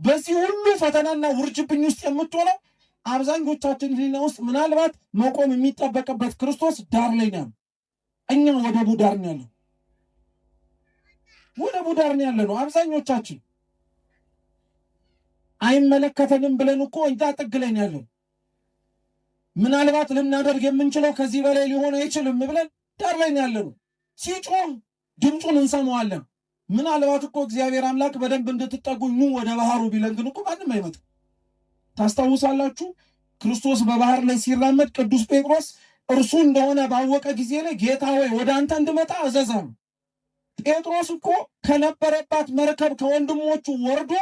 በዚህ ሁሉ ፈተናና ውርጅብኝ ውስጥ የምትሆነው አብዛኞቻችን ህሊና ውስጥ ምናልባት መቆም የሚጠበቅበት ክርስቶስ ዳር ላይ ነው። እኛ ወደቡ ዳር ነው ያለው። ወደቡ ዳር ነው ያለነው አብዛኞቻችን። አይመለከተንም ብለን እኮ እኛ ጥግ ላይ ነው ያለው። ምናልባት ልናደርግ የምንችለው ከዚህ በላይ ሊሆን አይችልም ብለን ዳር ላይ ነው ያለነው። ሲጮህ ድምፁን እንሰማዋለን። ምናልባት እኮ እግዚአብሔር አምላክ በደንብ እንድትጠጉኝ ኑ ወደ ባህሩ ቢለን ግን እኮ ማንም አይመጣም። ታስታውሳላችሁ? ክርስቶስ በባህር ላይ ሲራመድ ቅዱስ ጴጥሮስ እርሱ እንደሆነ ባወቀ ጊዜ ላይ ጌታ ሆይ ወደ አንተ እንድመጣ አዘዘም። ጴጥሮስ እኮ ከነበረባት መርከብ ከወንድሞቹ ወርዶ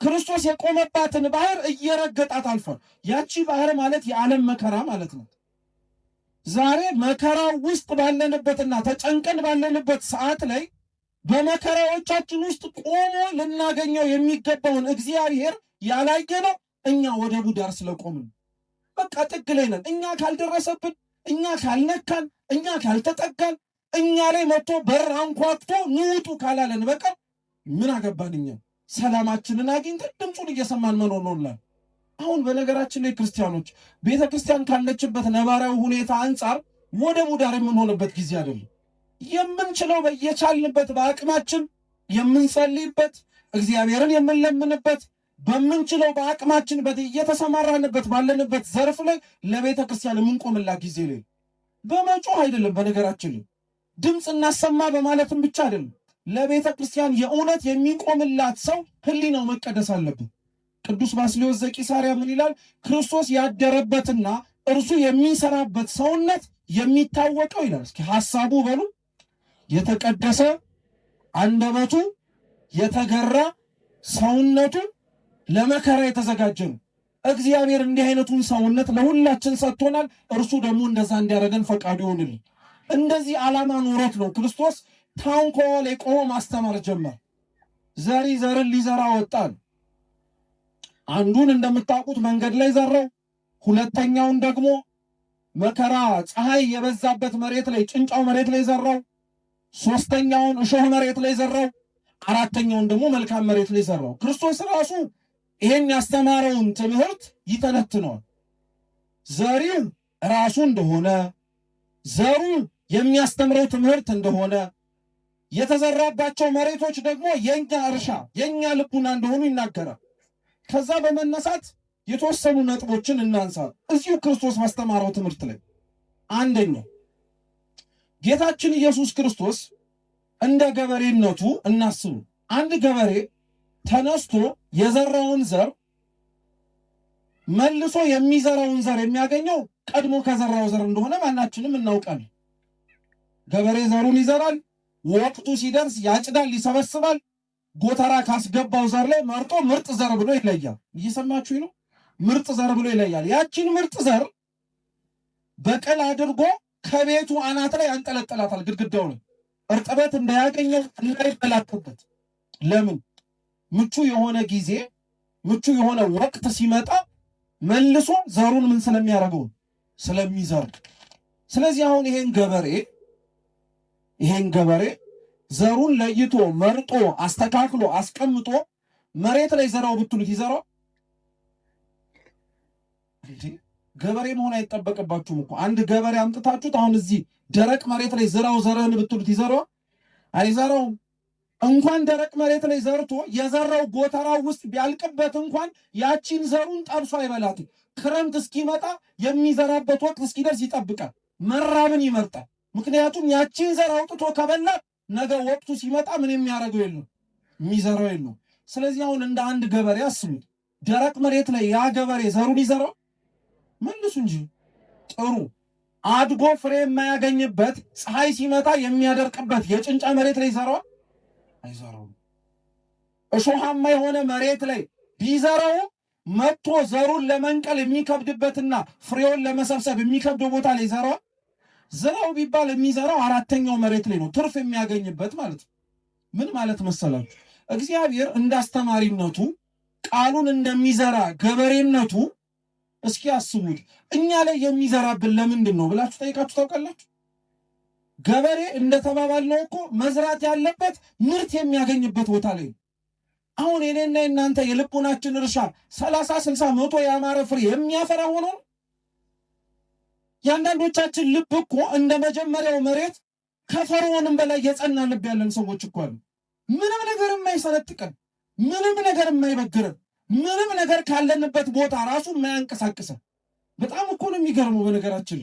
ክርስቶስ የቆመባትን ባህር እየረገጣት አልፏል። ያቺ ባህር ማለት የዓለም መከራ ማለት ነው። ዛሬ መከራ ውስጥ ባለንበትና ተጨንቀን ባለንበት ሰዓት ላይ በመከራዎቻችን ውስጥ ቆሞ ልናገኘው የሚገባውን እግዚአብሔር ያላየነው እኛ ወደቡ ዳር ስለቆምን በቃ ጥግ ላይ ነን። እኛ ካልደረሰብን፣ እኛ ካልነካን፣ እኛ ካልተጠጋን፣ እኛ ላይ መጥቶ በር አንኳኩቶ ንውጡ ካላለን በቀር ምን አገባን እኛ? ሰላማችንን አግኝተን ድምፁን እየሰማን መኖር ነው። አሁን በነገራችን ላይ ክርስቲያኖች ቤተ ክርስቲያን ካለችበት ነባራዊ ሁኔታ አንጻር ወደቡ ዳር የምንሆንበት ጊዜ አይደለም። የምንችለው በየቻልንበት በአቅማችን የምንጸልይበት እግዚአብሔርን የምንለምንበት በምንችለው በአቅማችን እየተሰማራንበት ባለንበት ዘርፍ ላይ ለቤተ ክርስቲያን የምንቆምላት ጊዜ ላይ በመጮህ አይደለም። በነገራችን ላይ ድምፅ እናሰማ በማለትም ብቻ አይደለም። ለቤተ ክርስቲያን የእውነት የሚቆምላት ሰው ህሊናው መቀደስ አለበት። ቅዱስ ባስልዮስ ዘቂሳርያ ምን ይላል? ክርስቶስ ያደረበትና እርሱ የሚሰራበት ሰውነት የሚታወቀው ይላል። እስኪ ሐሳቡ በሉ የተቀደሰ አንደበቱ የተገራ ሰውነቱ ለመከራ የተዘጋጀ ነው። እግዚአብሔር እንዲህ አይነቱን ሰውነት ለሁላችን ሰጥቶናል። እርሱ ደግሞ እንደዛ እንዲያደርገን ፈቃዱ ይሆንልን። እንደዚህ ዓላማ ኑሮት ነው ክርስቶስ ታውን ኮል ቆሞ ማስተማር ጀመር። ዘሪ ዘርን ሊዘራ ወጣል። አንዱን እንደምታውቁት መንገድ ላይ ዘራው። ሁለተኛውን ደግሞ መከራ ፀሐይ የበዛበት መሬት ላይ ጭንጫው መሬት ላይ ዘራው። ሶስተኛውን እሾህ መሬት ላይ ዘራው። አራተኛውን ደግሞ መልካም መሬት ላይ ዘራው። ክርስቶስ ራሱ ይሄን ያስተማረውን ትምህርት ይተነትነዋል። ዘሪው ራሱ እንደሆነ፣ ዘሩ የሚያስተምረው ትምህርት እንደሆነ፣ የተዘራባቸው መሬቶች ደግሞ የኛ እርሻ የኛ ልቡና እንደሆኑ ይናገራል። ከዛ በመነሳት የተወሰኑ ነጥቦችን እናንሳ። እዚሁ ክርስቶስ ማስተማረው ትምህርት ላይ አንደኛው ጌታችን ኢየሱስ ክርስቶስ እንደ ገበሬነቱ እናስቡ። አንድ ገበሬ ተነስቶ የዘራውን ዘር መልሶ የሚዘራውን ዘር የሚያገኘው ቀድሞ ከዘራው ዘር እንደሆነ ማናችንም እናውቃለን። ገበሬ ዘሩን ይዘራል፣ ወቅቱ ሲደርስ ያጭዳል፣ ይሰበስባል። ጎተራ ካስገባው ዘር ላይ መርጦ ምርጥ ዘር ብሎ ይለያል። እየሰማችሁ ነው? ምርጥ ዘር ብሎ ይለያል። ያቺን ምርጥ ዘር በቀል አድርጎ ከቤቱ አናት ላይ አንጠለጠላታል፣ ግድግዳው ላይ እርጥበት እንዳያገኘው እንዳይበላክበት። ለምን? ምቹ የሆነ ጊዜ ምቹ የሆነ ወቅት ሲመጣ መልሶ ዘሩን ምን ስለሚያደርገው ስለሚዘር። ስለዚህ አሁን ይሄን ገበሬ ዘሩን ለይቶ መርጦ አስተካክሎ አስቀምጦ መሬት ላይ ዘራው ብትሉት ይዘራው እንዴ? ገበሬ መሆን አይጠበቅባችሁም እኮ። አንድ ገበሬ አምጥታችሁት አሁን እዚህ ደረቅ መሬት ላይ ዘራው ዘርህን ብትሉት ይዘራው አይዘራው። እንኳን ደረቅ መሬት ላይ ዘርቶ የዘራው ጎተራው ውስጥ ቢያልቅበት እንኳን ያቺን ዘሩን ጠብሶ አይበላትም። ክረምት እስኪመጣ የሚዘራበት ወቅት እስኪደርስ ይጠብቃል። መራብን ይመርጣል። ምክንያቱም ያቺን ዘር አውጥቶ ከበላ ነገ ወቅቱ ሲመጣ ምን የሚያደርገው የለም፣ የሚዘራው የለም። ስለዚህ አሁን እንደ አንድ ገበሬ አስቡት። ደረቅ መሬት ላይ ያ ገበሬ ዘሩን ይዘራው መልሱ እንጂ ጥሩ አድጎ ፍሬ የማያገኝበት ፀሐይ ሲመታ የሚያደርቅበት የጭንጫ መሬት ላይ ይዘራው አይዘራውም። እሾሃማ የሆነ መሬት ላይ ቢዘራው መጥቶ ዘሩን ለመንቀል የሚከብድበትና ፍሬውን ለመሰብሰብ የሚከብደው ቦታ ላይ ይዘራው። ዝራው ቢባል የሚዘራው አራተኛው መሬት ላይ ነው፣ ትርፍ የሚያገኝበት ማለት ነው። ምን ማለት መሰላችሁ? እግዚአብሔር እንዳስተማሪነቱ ቃሉን እንደሚዘራ ገበሬነቱ እስኪ አስቡት፣ እኛ ላይ የሚዘራብን ለምንድን ነው ብላችሁ ጠይቃችሁ ታውቃላችሁ? ገበሬ እንደተባባልነው እኮ መዝራት ያለበት ምርት የሚያገኝበት ቦታ ላይ ነው። አሁን የኔና የናንተ የልቡናችን እርሻ 30፣ 60፣ 100 ያማረ ፍሬ የሚያፈራ ሆኖ የአንዳንዶቻችን ልብ እኮ እንደ መጀመሪያው መሬት ከፈርዖንም በላይ የጸና ልብ ያለን ሰዎች እኮ አሉ። ምንም ነገር የማይሰነጥቀን፣ ምንም ነገር የማይበግረን፣ ምንም ነገር ካለንበት ቦታ ራሱ የማያንቀሳቅሰን። በጣም እኮ ነው የሚገርመው። በነገራችን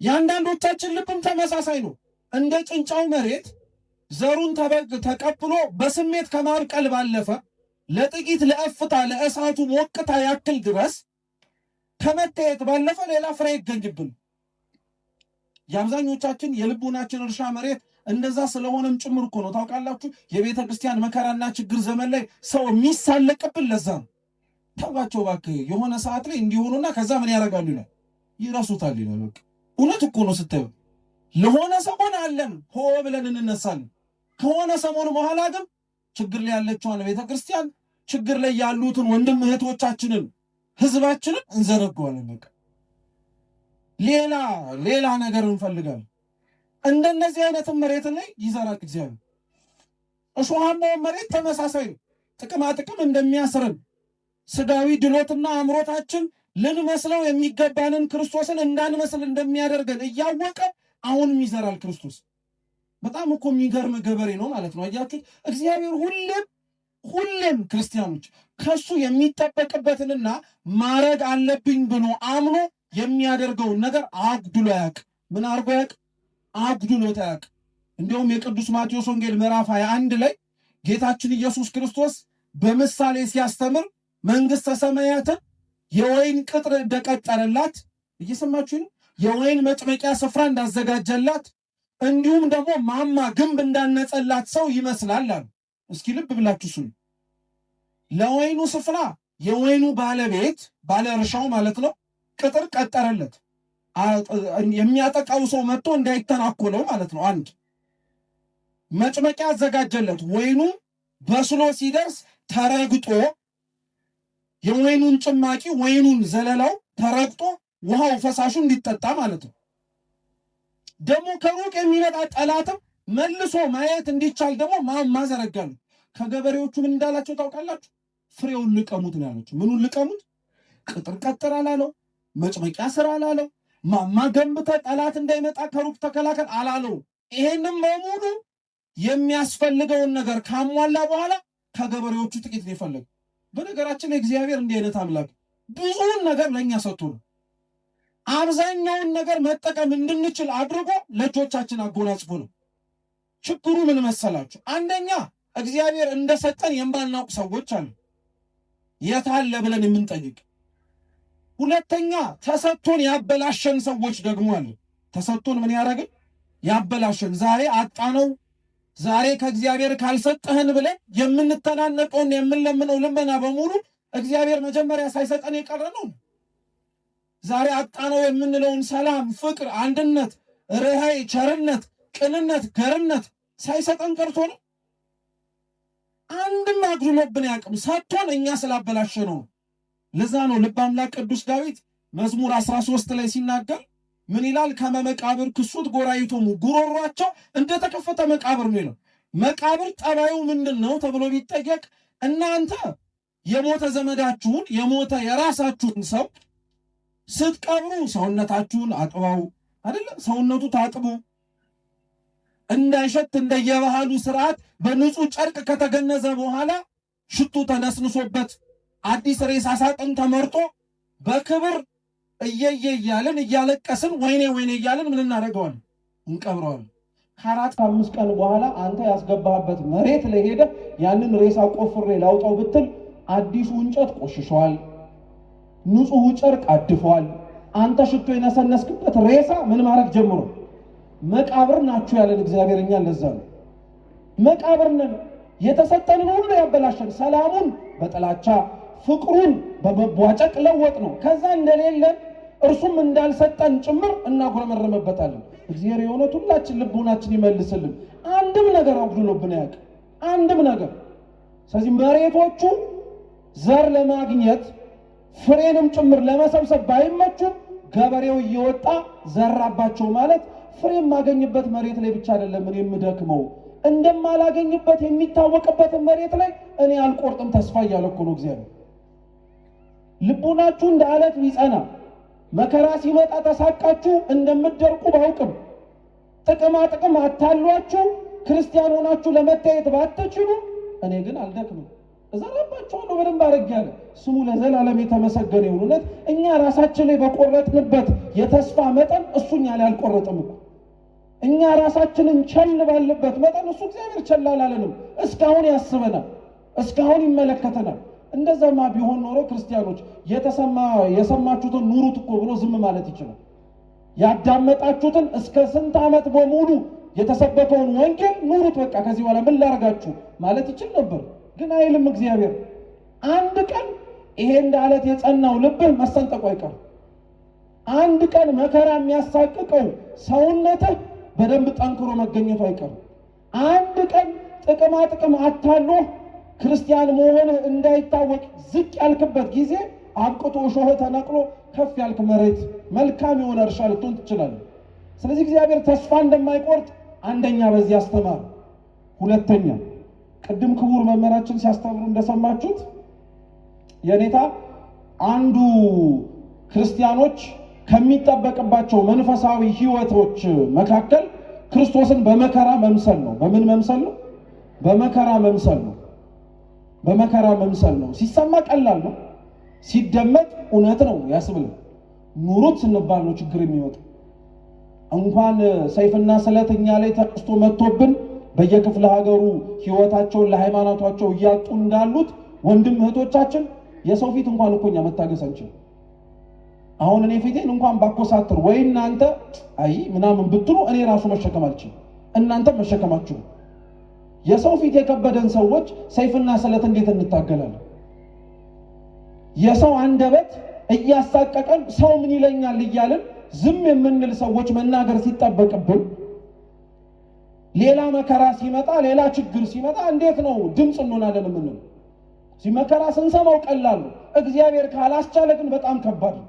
የአንዳንዶቻችን ልብም ተመሳሳይ ነው። እንደ ጭንጫው መሬት ዘሩን ተቀብሎ በስሜት ከማብቀል ባለፈ ለጥቂት ለእፍታ ለእሳቱ ሞቅታ ያክል ድረስ ከመታየት ባለፈ ሌላ ፍሬ ይገኝብን። የአብዛኞቻችን የልቡናችን እርሻ መሬት እንደዛ ስለሆነም ጭምር እኮ ነው። ታውቃላችሁ፣ የቤተ ክርስቲያን መከራና ችግር ዘመን ላይ ሰው የሚሳለቅብን ለዛ ነው። ተባቸው እባክህ የሆነ ሰዓት ላይ እንዲሆኑና ከዛ ምን ያደርጋሉ ይላል፣ ይረሱታል ይላል። በቃ እውነት እኮ ነው። ስታዩ ለሆነ ሰሞን አለን ሆ ብለን እንነሳለን። ከሆነ ሰሞን በኋላ ግን ችግር ላይ ያለችዋን ቤተ ክርስቲያን፣ ችግር ላይ ያሉትን ወንድም እህቶቻችንን፣ ህዝባችንን እንዘረገዋለን። በቃ ሌላ ነገር እንፈልጋለን። እንደነዚህ አይነት መሬት ላይ ይዘራል እግዚአብሔር። እሾሃማው መሬት ተመሳሳይ ነው። ጥቅማ ጥቅም እንደሚያስረን ስጋዊ ድሎትና አምሮታችን ልንመስለው የሚገባንን ክርስቶስን እንዳንመስል እንደሚያደርገን እያወቀ አሁንም ይዘራል ክርስቶስ። በጣም እኮ የሚገርም ገበሬ ነው ማለት ነው። አያችሁ፣ እግዚአብሔር ሁሌም ክርስቲያኖች ከሱ የሚጠበቅበትንና ማድረግ አለብኝ ብሎ አምኖ የሚያደርገውን ነገር አጉድሎ ያውቅ። ምን አድርጎ ያውቅ? አጉድሎት ያውቅ። እንዲሁም የቅዱስ ማቴዎስ ወንጌል ምዕራፍ 21 ላይ ጌታችን ኢየሱስ ክርስቶስ በምሳሌ ሲያስተምር መንግሥተ ሰማያትን የወይን ቅጥር እንደቀጠረላት እየሰማችሁ ነው። የወይን መጥመቂያ ስፍራ እንዳዘጋጀላት እንዲሁም ደግሞ ማማ ግንብ እንዳነጸላት ሰው ይመስላል አሉ። እስኪ ልብ ብላችሁ ስሙ። ለወይኑ ስፍራ የወይኑ ባለቤት ባለ እርሻው ማለት ነው ቅጥር ቀጠረለት፣ የሚያጠቃው ሰው መጥቶ እንዳይተናኮለው ማለት ነው። አንድ መጭመቂያ አዘጋጀለት። ወይኑ በስሎ ሲደርስ ተረግጦ የወይኑን ጭማቂ ወይኑን ዘለላው ተረግጦ ውሃው ፈሳሹ እንዲጠጣ ማለት ነው። ደግሞ ከሩቅ የሚመጣ ጠላትም መልሶ ማየት እንዲቻል ደግሞ ማዘረጋሉ። ከገበሬዎቹ ምን እንዳላቸው ታውቃላችሁ? ፍሬውን ልቀሙት ነው ያላቸው። ምኑን ልቀሙት? ቅጥር ቀጥር አላለው፣ መጭመቂያ ስራ አላለው፣ ማማ ገንብተ ጠላት እንዳይመጣ ከሩቅ ተከላከል አላለው። ይሄንም በሙሉ የሚያስፈልገውን ነገር ካሟላ በኋላ ከገበሬዎቹ ጥቂት ነው የፈለገ። በነገራችን እግዚአብሔር እንዲህ አይነት አምላክ ብዙውን ነገር ለእኛ ሰጥቶ ነው አብዛኛውን ነገር መጠቀም እንድንችል አድርጎ ለእጆቻችን አጎናጽፎ ነው። ችግሩ ምን መሰላችሁ? አንደኛ እግዚአብሔር እንደሰጠን የማናውቅ ሰዎች አሉ፣ የታለ ብለን የምንጠይቅ። ሁለተኛ ተሰጥቶን ያበላሸን ሰዎች ደግሞ አሉ። ተሰጥቶን ምን ያደረግን? ያበላሸን። ዛሬ አጣነው፣ ዛሬ ከእግዚአብሔር ካልሰጠህን ብለን የምንተናነቀውን የምንለምነው ልመና በሙሉ እግዚአብሔር መጀመሪያ ሳይሰጠን የቀረ ነው። ዛሬ አጣነው የምንለውን ሰላም፣ ፍቅር፣ አንድነት፣ ርኅራኄ፣ ቸርነት፣ ቅንነት፣ ገርነት ሳይሰጠን ቀርቶ ነው። አንድም አጉድሎብን ያቅም ሰጥቶን እኛ ስላበላሸ ነው። ለዛ ነው ልበ አምላክ ቅዱስ ዳዊት መዝሙር 13 ላይ ሲናገር ምን ይላል? ከመቃብር ክሱት ጎራይቶሙ፣ ጉሮሯቸው እንደተከፈተ መቃብር ነው ይላል። መቃብር ጠባዩ ምንድን ነው ተብሎ ቢጠየቅ እናንተ የሞተ ዘመዳችሁን የሞተ የራሳችሁን ሰው ስትቀብሩ ሰውነታችሁን አጥባው አይደለ? ሰውነቱ ታጥቦ እንዳይሸት እንደየባህሉ ስርዓት በንጹህ ጨርቅ ከተገነዘ በኋላ ሽቱ ተነስንሶበት አዲስ ሬሳ ሳጥን ተመርጦ በክብር እየየ እያልን እያለቀስን ወይኔ ወይኔ እያልን ምን እናደርገዋለን? እንቀብረዋለን። ከ4 ከ5 ቀን በኋላ አንተ ያስገባህበት መሬት ላይ ሄደ ያንን ሬሳ ቆፍሬ ላውጣው ብትል አዲሱ እንጨት ቆሽሿል፣ ንጹሑ ጨርቅ አድፏል። አንተ ሽቶ የነሰነስክበት ሬሳ ምን ማድረግ ጀምሮ መቃብር ናችሁ ያለን እግዚአብሔር። እኛን ለዛ ነው መቃብር ነን። የተሰጠንን ሁሉ ያበላሸን፣ ሰላሙን በጥላቻ ፍቅሩን በመቧጨቅ ለወጥ ነው። ከዛ እንደሌለን እርሱም እንዳልሰጠን ጭምር እናጉረመረመበታለን። እግዚአብሔር የሆነት ሁላችን ልቦናችን ይመልስልን። አንድም ነገር አጉድሎብን አያውቅም፣ አንድም ነገር። ስለዚህ መሬቶቹ ዘር ለማግኘት ፍሬንም ጭምር ለመሰብሰብ ባይመቹም ገበሬው እየወጣ ዘራባቸው ማለት ፍሬ የማገኝበት መሬት ላይ ብቻ አይደለም እኔ የምደክመው፣ እንደማላገኝበት የሚታወቅበትን መሬት ላይ እኔ አልቆርጥም ተስፋ እያለ እኮ ነው እግዚአብሔር። ልቡናችሁ እንደ አለት ቢጸና መከራ ሲመጣ ተሳቃችሁ እንደምትደርቁ ባውቅም ጥቅማ ጥቅም አታሏችሁ ክርስቲያን ሆናችሁ ለመታየት ባትችሉ እኔ ግን አልደክምም፣ እዘራባችኋለሁ በደንብ አድርጌያለሁ። ስሙ ለዘላለም የተመሰገነ ይሁን። እውነት እኛ ራሳችን ላይ በቆረጥንበት የተስፋ መጠን እሱ እኛ ላይ አልቆረጥም እኮ። እኛ ራሳችንን ቸል ባለበት መጠን እሱ እግዚአብሔር ቸል አላለንም። እስካሁን ያስበናል፣ እስካሁን ይመለከተናል። እንደዛማ ቢሆን ኖሮ ክርስቲያኖች የሰማችሁትን ኑሩት እኮ ብሎ ዝም ማለት ይችላል። ያዳመጣችሁትን እስከ ስንት ዓመት በሙሉ የተሰበከውን ወንጌል ኑሩት፣ በቃ ከዚህ በኋላ ምን ላደርጋችሁ ማለት ይችል ነበር። ግን አይልም እግዚአብሔር። አንድ ቀን ይሄ እንደ አለት የጸናው ልብህ መሰንጠቁ አይቀርም። አንድ ቀን መከራ የሚያሳቅቀው ሰውነትህ በደንብ ጠንክሮ መገኘቱ አይቀርም። አንድ ቀን ጥቅማ ጥቅም አታሎ ክርስቲያን መሆንህ እንዳይታወቅ ዝቅ ያልክበት ጊዜ አብቅቶ እሾህ ተነቅሎ ከፍ ያልክ መሬት መልካም የሆነ እርሻ ልትሆን ትችላለህ። ስለዚህ እግዚአብሔር ተስፋ እንደማይቆርጥ አንደኛ በዚህ አስተማር። ሁለተኛ ቅድም ክቡር መምህራችን ሲያስተምሩ እንደሰማችሁት የኔታ አንዱ ክርስቲያኖች ከሚጠበቅባቸው መንፈሳዊ ሕይወቶች መካከል ክርስቶስን በመከራ መምሰል ነው። በምን መምሰል ነው? በመከራ መምሰል ነው። በመከራ መምሰል ነው። ሲሰማ ቀላል ነው፣ ሲደመጥ እውነት ነው ያስብላል። ኑሩት ስንባል ነው ችግር የሚመጣው። እንኳን ሰይፍና ስለት እኛ ላይ ተነስቶ መጥቶብን በየክፍለ ሀገሩ ሕይወታቸውን ለሃይማኖታቸው እያጡ እንዳሉት ወንድም እህቶቻችን የሰው ፊት እንኳን እኮ እኛ መታገስ አንችልም። አሁን እኔ ፊቴን እንኳን ባኮሳትር ወይ እናንተ አይ ምናምን ብትሉ እኔ ራሱ መሸከም አልችልም፣ እናንተ መሸከማችሁ። የሰው ፊት የከበደን ሰዎች ሰይፍና ስለት እንዴት እንታገላለን? የሰው አንደበት እያሳቀቀን ሰው ምን ይለኛል እያልን ዝም የምንል ሰዎች መናገር ሲጠበቅብን ሌላ መከራ ሲመጣ ሌላ ችግር ሲመጣ እንዴት ነው ድምጽ እንሆናለን የምንለው? ሲመከራ ስንሰማው ቀላል ነው፣ እግዚአብሔር ካላስቻለ ግን በጣም ከባድ ነው።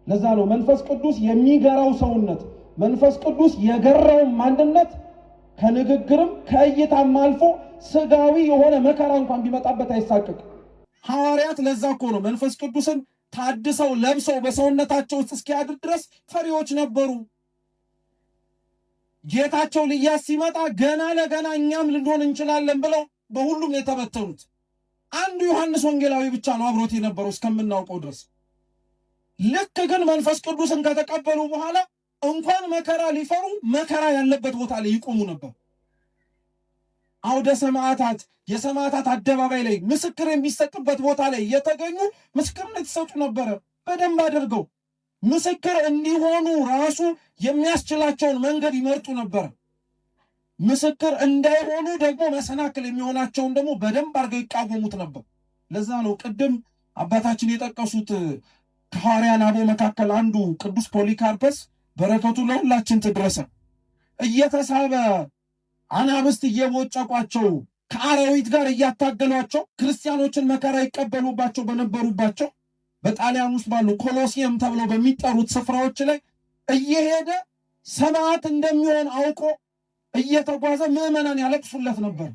ለዛ ነው መንፈስ ቅዱስ የሚገራው ሰውነት መንፈስ ቅዱስ የገራው ማንነት ከንግግርም ከእይታም አልፎ ስጋዊ የሆነ መከራ እንኳን ቢመጣበት አይሳቀቅ። ሐዋርያት ለዛ እኮ ነው መንፈስ ቅዱስን ታድሰው ለብሰው በሰውነታቸው ውስጥ እስኪያድር ድረስ ፈሪዎች ነበሩ። ጌታቸው ሊያዝ ሲመጣ ገና ለገና እኛም ልንሆን እንችላለን ብለው በሁሉም የተበተኑት አንዱ ዮሐንስ ወንጌላዊ ብቻ ነው አብሮት የነበረው እስከምናውቀው ድረስ። ልክ ግን መንፈስ ቅዱስን ከተቀበሉ በኋላ እንኳን መከራ ሊፈሩ መከራ ያለበት ቦታ ላይ ይቆሙ ነበር። አውደ ሰማዕታት የሰማዕታት አደባባይ ላይ ምስክር የሚሰጥበት ቦታ ላይ የተገኙ ምስክርነት ይሰጡ ነበረ። በደንብ አድርገው ምስክር እንዲሆኑ ራሱ የሚያስችላቸውን መንገድ ይመርጡ ነበር። ምስክር እንዳይሆኑ ደግሞ መሰናክል የሚሆናቸውን ደግሞ በደንብ አድርገው ይቃወሙት ነበር። ለዛ ነው ቅድም አባታችን የጠቀሱት ከሐዋርያን አበው መካከል አንዱ ቅዱስ ፖሊካርፐስ በረከቱ ለሁላችን ትድረሰ እየተሳበ አናብስት እየቦጨቋቸው ከአራዊት ጋር እያታገሏቸው ክርስቲያኖችን መከራ ይቀበሉባቸው በነበሩባቸው በጣሊያን ውስጥ ባሉ ኮሎሲየም ተብለው በሚጠሩት ስፍራዎች ላይ እየሄደ ሰማዕት እንደሚሆን አውቆ እየተጓዘ ምዕመናን ያለቅሱለት ነበር።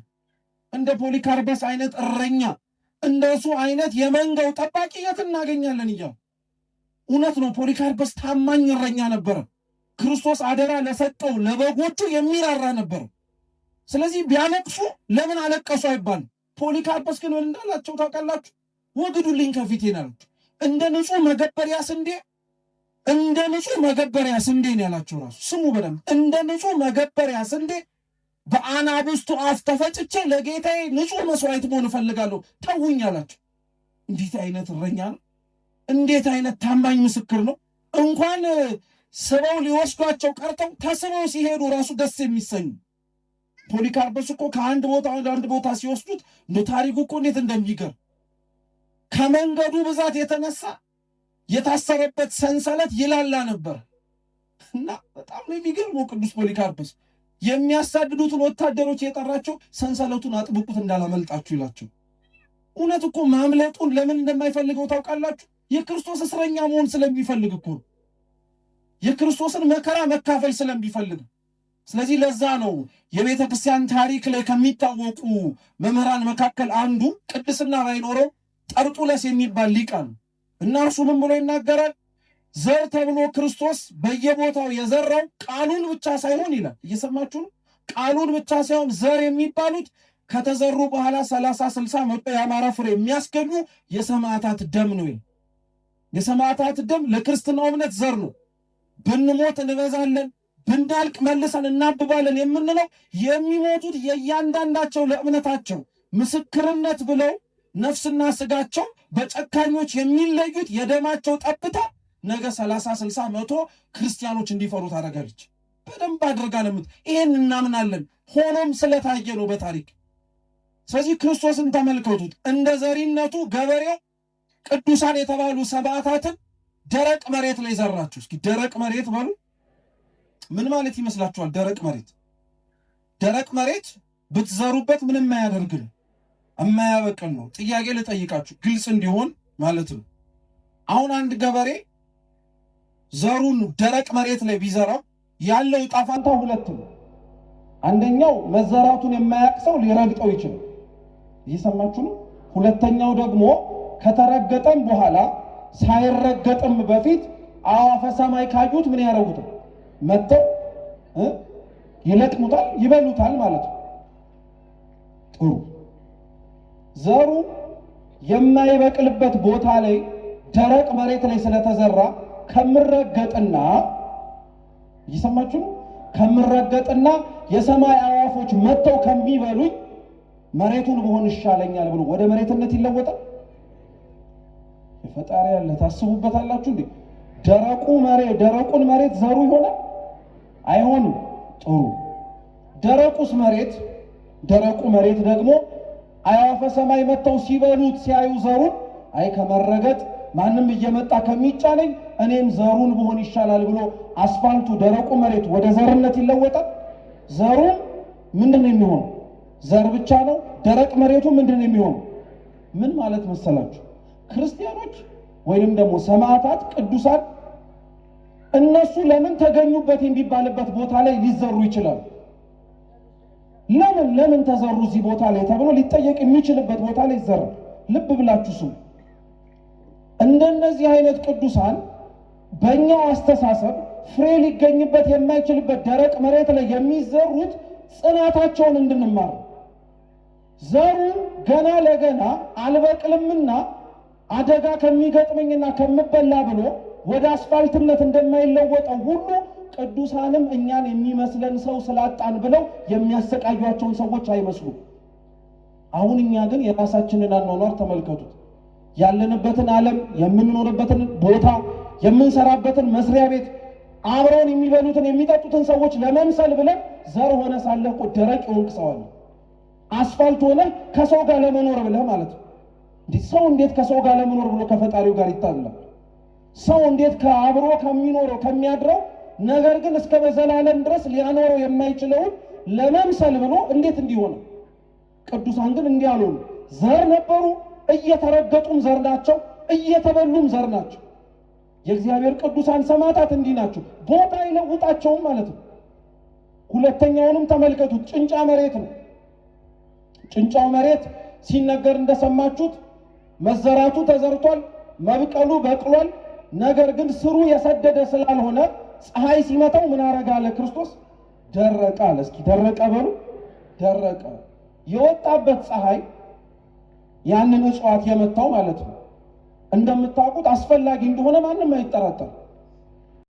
እንደ ፖሊካርፐስ አይነት እረኛ እንደሱ አይነት የመንጋው ጠባቂ የት እናገኛለን እያሉ እውነት ነው። ፖሊካርፐስ ታማኝ እረኛ ነበረ። ክርስቶስ አደራ ለሰጠው ለበጎቹ የሚራራ ነበር። ስለዚህ ቢያለቅሱ ለምን አለቀሱ አይባልም። ፖሊካርፐስ ግን እንዳላቸው ታውቃላችሁ፣ ወግዱልኝ ከፊቴ ናላችሁ። እንደ ንጹህ መገበሪያ ስንዴ እንደ ንጹህ መገበሪያ ስንዴ ነው ያላቸው። ራሱ ስሙ በደንብ እንደ ንጹህ መገበሪያ ስንዴ በአናብስቱ አፍ ተፈጭቼ ለጌታዬ ንጹህ መስዋዕት መሆን እፈልጋለሁ ተውኝ አላቸው። እንዴት አይነት እረኛ ነው! እንዴት አይነት ታማኝ ምስክር ነው! እንኳን ስበው ሊወስዷቸው ቀርተው ተስበው ሲሄዱ ራሱ ደስ የሚሰኙ ፖሊካርፐስ እኮ ከአንድ ቦታ ወደ አንድ ቦታ ሲወስዱት እንደ ታሪኩ እኮ እንዴት እንደሚገርም ከመንገዱ ብዛት የተነሳ የታሰረበት ሰንሰለት ይላላ ነበር እና በጣም ነው የሚገርመው። ቅዱስ ፖሊካርፐስ የሚያሳድዱትን ወታደሮች የጠራቸው ሰንሰለቱን አጥብቁት እንዳላመልጣችሁ ይላቸው። እውነት እኮ ማምለጡን ለምን እንደማይፈልገው ታውቃላችሁ? የክርስቶስ እስረኛ መሆን ስለሚፈልግ እኮ ነው። የክርስቶስን መከራ መካፈል ስለሚፈልግ። ስለዚህ ለዛ ነው የቤተ ክርስቲያን ታሪክ ላይ ከሚታወቁ መምህራን መካከል አንዱ ቅድስና ባይኖረው ጠርጡለስ የሚባል ሊቅ ነው እና እርሱ ምን ብሎ ይናገራል? ዘር ተብሎ ክርስቶስ በየቦታው የዘራው ቃሉን ብቻ ሳይሆን ይላል። እየሰማችሁ ነው? ቃሉን ብቻ ሳይሆን ዘር የሚባሉት ከተዘሩ በኋላ 30፣ 60 መቶ የአማራ ፍሬ የሚያስገኙ የሰማዕታት ደም ነው። የሰማዕታት ደም ለክርስትናው እምነት ዘር ነው። ብንሞት እንበዛለን፣ ብናልቅ መልሰን እናብባለን የምንለው የሚሞቱት የእያንዳንዳቸው ለእምነታቸው ምስክርነት ብለው ነፍስና ስጋቸው በጨካኞች የሚለዩት የደማቸው ጠብታ ነገ 30፣ 60 መቶ ክርስቲያኖች እንዲፈሩ ታደርጋለች። በደንብ አድርጋ ለምት ይሄን እናምናለን። ሆኖም ስለታየ ነው በታሪክ። ስለዚህ ክርስቶስን ተመልከቱት። እንደ ዘሪነቱ ገበሬው ቅዱሳን የተባሉ ሰማዕታትን ደረቅ መሬት ላይ ዘራችሁ። እስኪ ደረቅ መሬት በሉ። ምን ማለት ይመስላችኋል? ደረቅ መሬት ደረቅ መሬት ብትዘሩበት ምንም አያደርግም፣ የማያበቅል ነው። ጥያቄ ልጠይቃችሁ ግልጽ እንዲሆን ማለት ነው። አሁን አንድ ገበሬ ዘሩን ደረቅ መሬት ላይ ቢዘራው ያለው ዕጣ ፈንታ ሁለት ነው። አንደኛው መዘራቱን የማያውቅ ሰው ሊረግጠው ይችላል። እየሰማችሁ ነው? ሁለተኛው ደግሞ ከተረገጠም በኋላ ሳይረገጥም በፊት አዋፈ ሰማይ ካዩት ምን ያረጉታል? መጥተው ይለቅሙታል፣ ይበሉታል ማለት ነው። ጥሩ ዘሩ የማይበቅልበት ቦታ ላይ ደረቅ መሬት ላይ ስለተዘራ ከምረገጥና እየሰማችሁ ከምረገጥና የሰማይ አዋፎች መጥተው ከሚበሉኝ መሬቱን በሆን ይሻለኛል ብሎ ወደ መሬትነት ይለወጣል። የፈጣሪ ያለ ታስቡበታላችሁ እንዴ? ደረቁን መሬት ዘሩ ይሆናል? አይሆንም። ጥሩ ደረቁ መሬት ደግሞ አዕዋፈ ሰማይ መጥተው ሲበሉት ሲያዩ ዘሩን አይ ከመረገጥ ማንም እየመጣ ከሚጫነኝ እኔም ዘሩን ብሆን ይሻላል ብሎ አስፋልቱ ደረቁ መሬት ወደ ዘርነት ይለወጣል። ዘሩ ምንድነው የሚሆነው? ዘር ብቻ ነው። ደረቅ መሬቱ ምንድነው የሚሆነው? ምን ማለት መሰላችሁ? ክርስቲያኖች ወይንም ደግሞ ሰማዕታት ቅዱሳን እነሱ ለምን ተገኙበት የሚባልበት ቦታ ላይ ሊዘሩ ይችላሉ። ለምን ተዘሩ እዚህ ቦታ ላይ ተብሎ ሊጠየቅ የሚችልበት ቦታ ላይ ይዘራል። ልብ ብላችሁ ስሙ። እንደነዚህ አይነት ቅዱሳን በእኛው አስተሳሰብ ፍሬ ሊገኝበት የማይችልበት ደረቅ መሬት ላይ የሚዘሩት ጽናታቸውን እንድንማር ዘሩ ገና ለገና አልበቅልምና አደጋ ከሚገጥመኝና ከምበላ ብሎ ወደ አስፋልትነት እንደማይለወጠው ሁሉ ቅዱሳንም እኛን የሚመስለን ሰው ስላጣን ብለው የሚያሰቃዩአቸውን ሰዎች አይመስሉም። አሁን እኛ ግን የራሳችንን አኗኗር ተመልከቱት። ያለንበትን ዓለም፣ የምንኖርበትን ቦታ፣ የምንሰራበትን መስሪያ ቤት፣ አብረውን የሚበሉትን የሚጠጡትን ሰዎች ለመምሰል ብለን ዘር ሆነ ሳለ እኮ ደረቅ ይሆንክ ሰው አለ። አስፋልት ሆነ ከሰው ጋር ለመኖር ብለህ ማለት ነው። ሰው እንዴት ከሰው ጋር ለመኖር ብሎ ከፈጣሪው ጋር ይጣላል? ሰው እንዴት ከአብሮ ከሚኖረው ከሚያድረው ነገር ግን እስከ በዘላለም ድረስ ሊያኖረው የማይችለውን ለመምሰል ብሎ እንዴት እንዲሆነ? ቅዱሳን ግን እንዲህ አልሆኑ። ዘር ነበሩ፣ እየተረገጡም ዘር ናቸው፣ እየተበሉም ዘር ናቸው። የእግዚአብሔር ቅዱሳን ሰማዕታት እንዲህ ናቸው። ቦታ አይለውጣቸውም ማለት ነው። ሁለተኛውንም ተመልከቱት። ጭንጫ መሬት ነው። ጭንጫው መሬት ሲነገር እንደሰማችሁት መዘራቱ ተዘርቷል፣ መብቀሉ በቅሏል። ነገር ግን ስሩ የሰደደ ስላልሆነ ፀሐይ ሲመታው ምን አረጋለ ክርስቶስ? ደረቀ አለ። እስኪ ደረቀ በሉ። ደረቀ። የወጣበት ፀሐይ ያንን እጽዋት የመታው ማለት ነው። እንደምታውቁት አስፈላጊ እንደሆነ ማንም አይጠራጠር።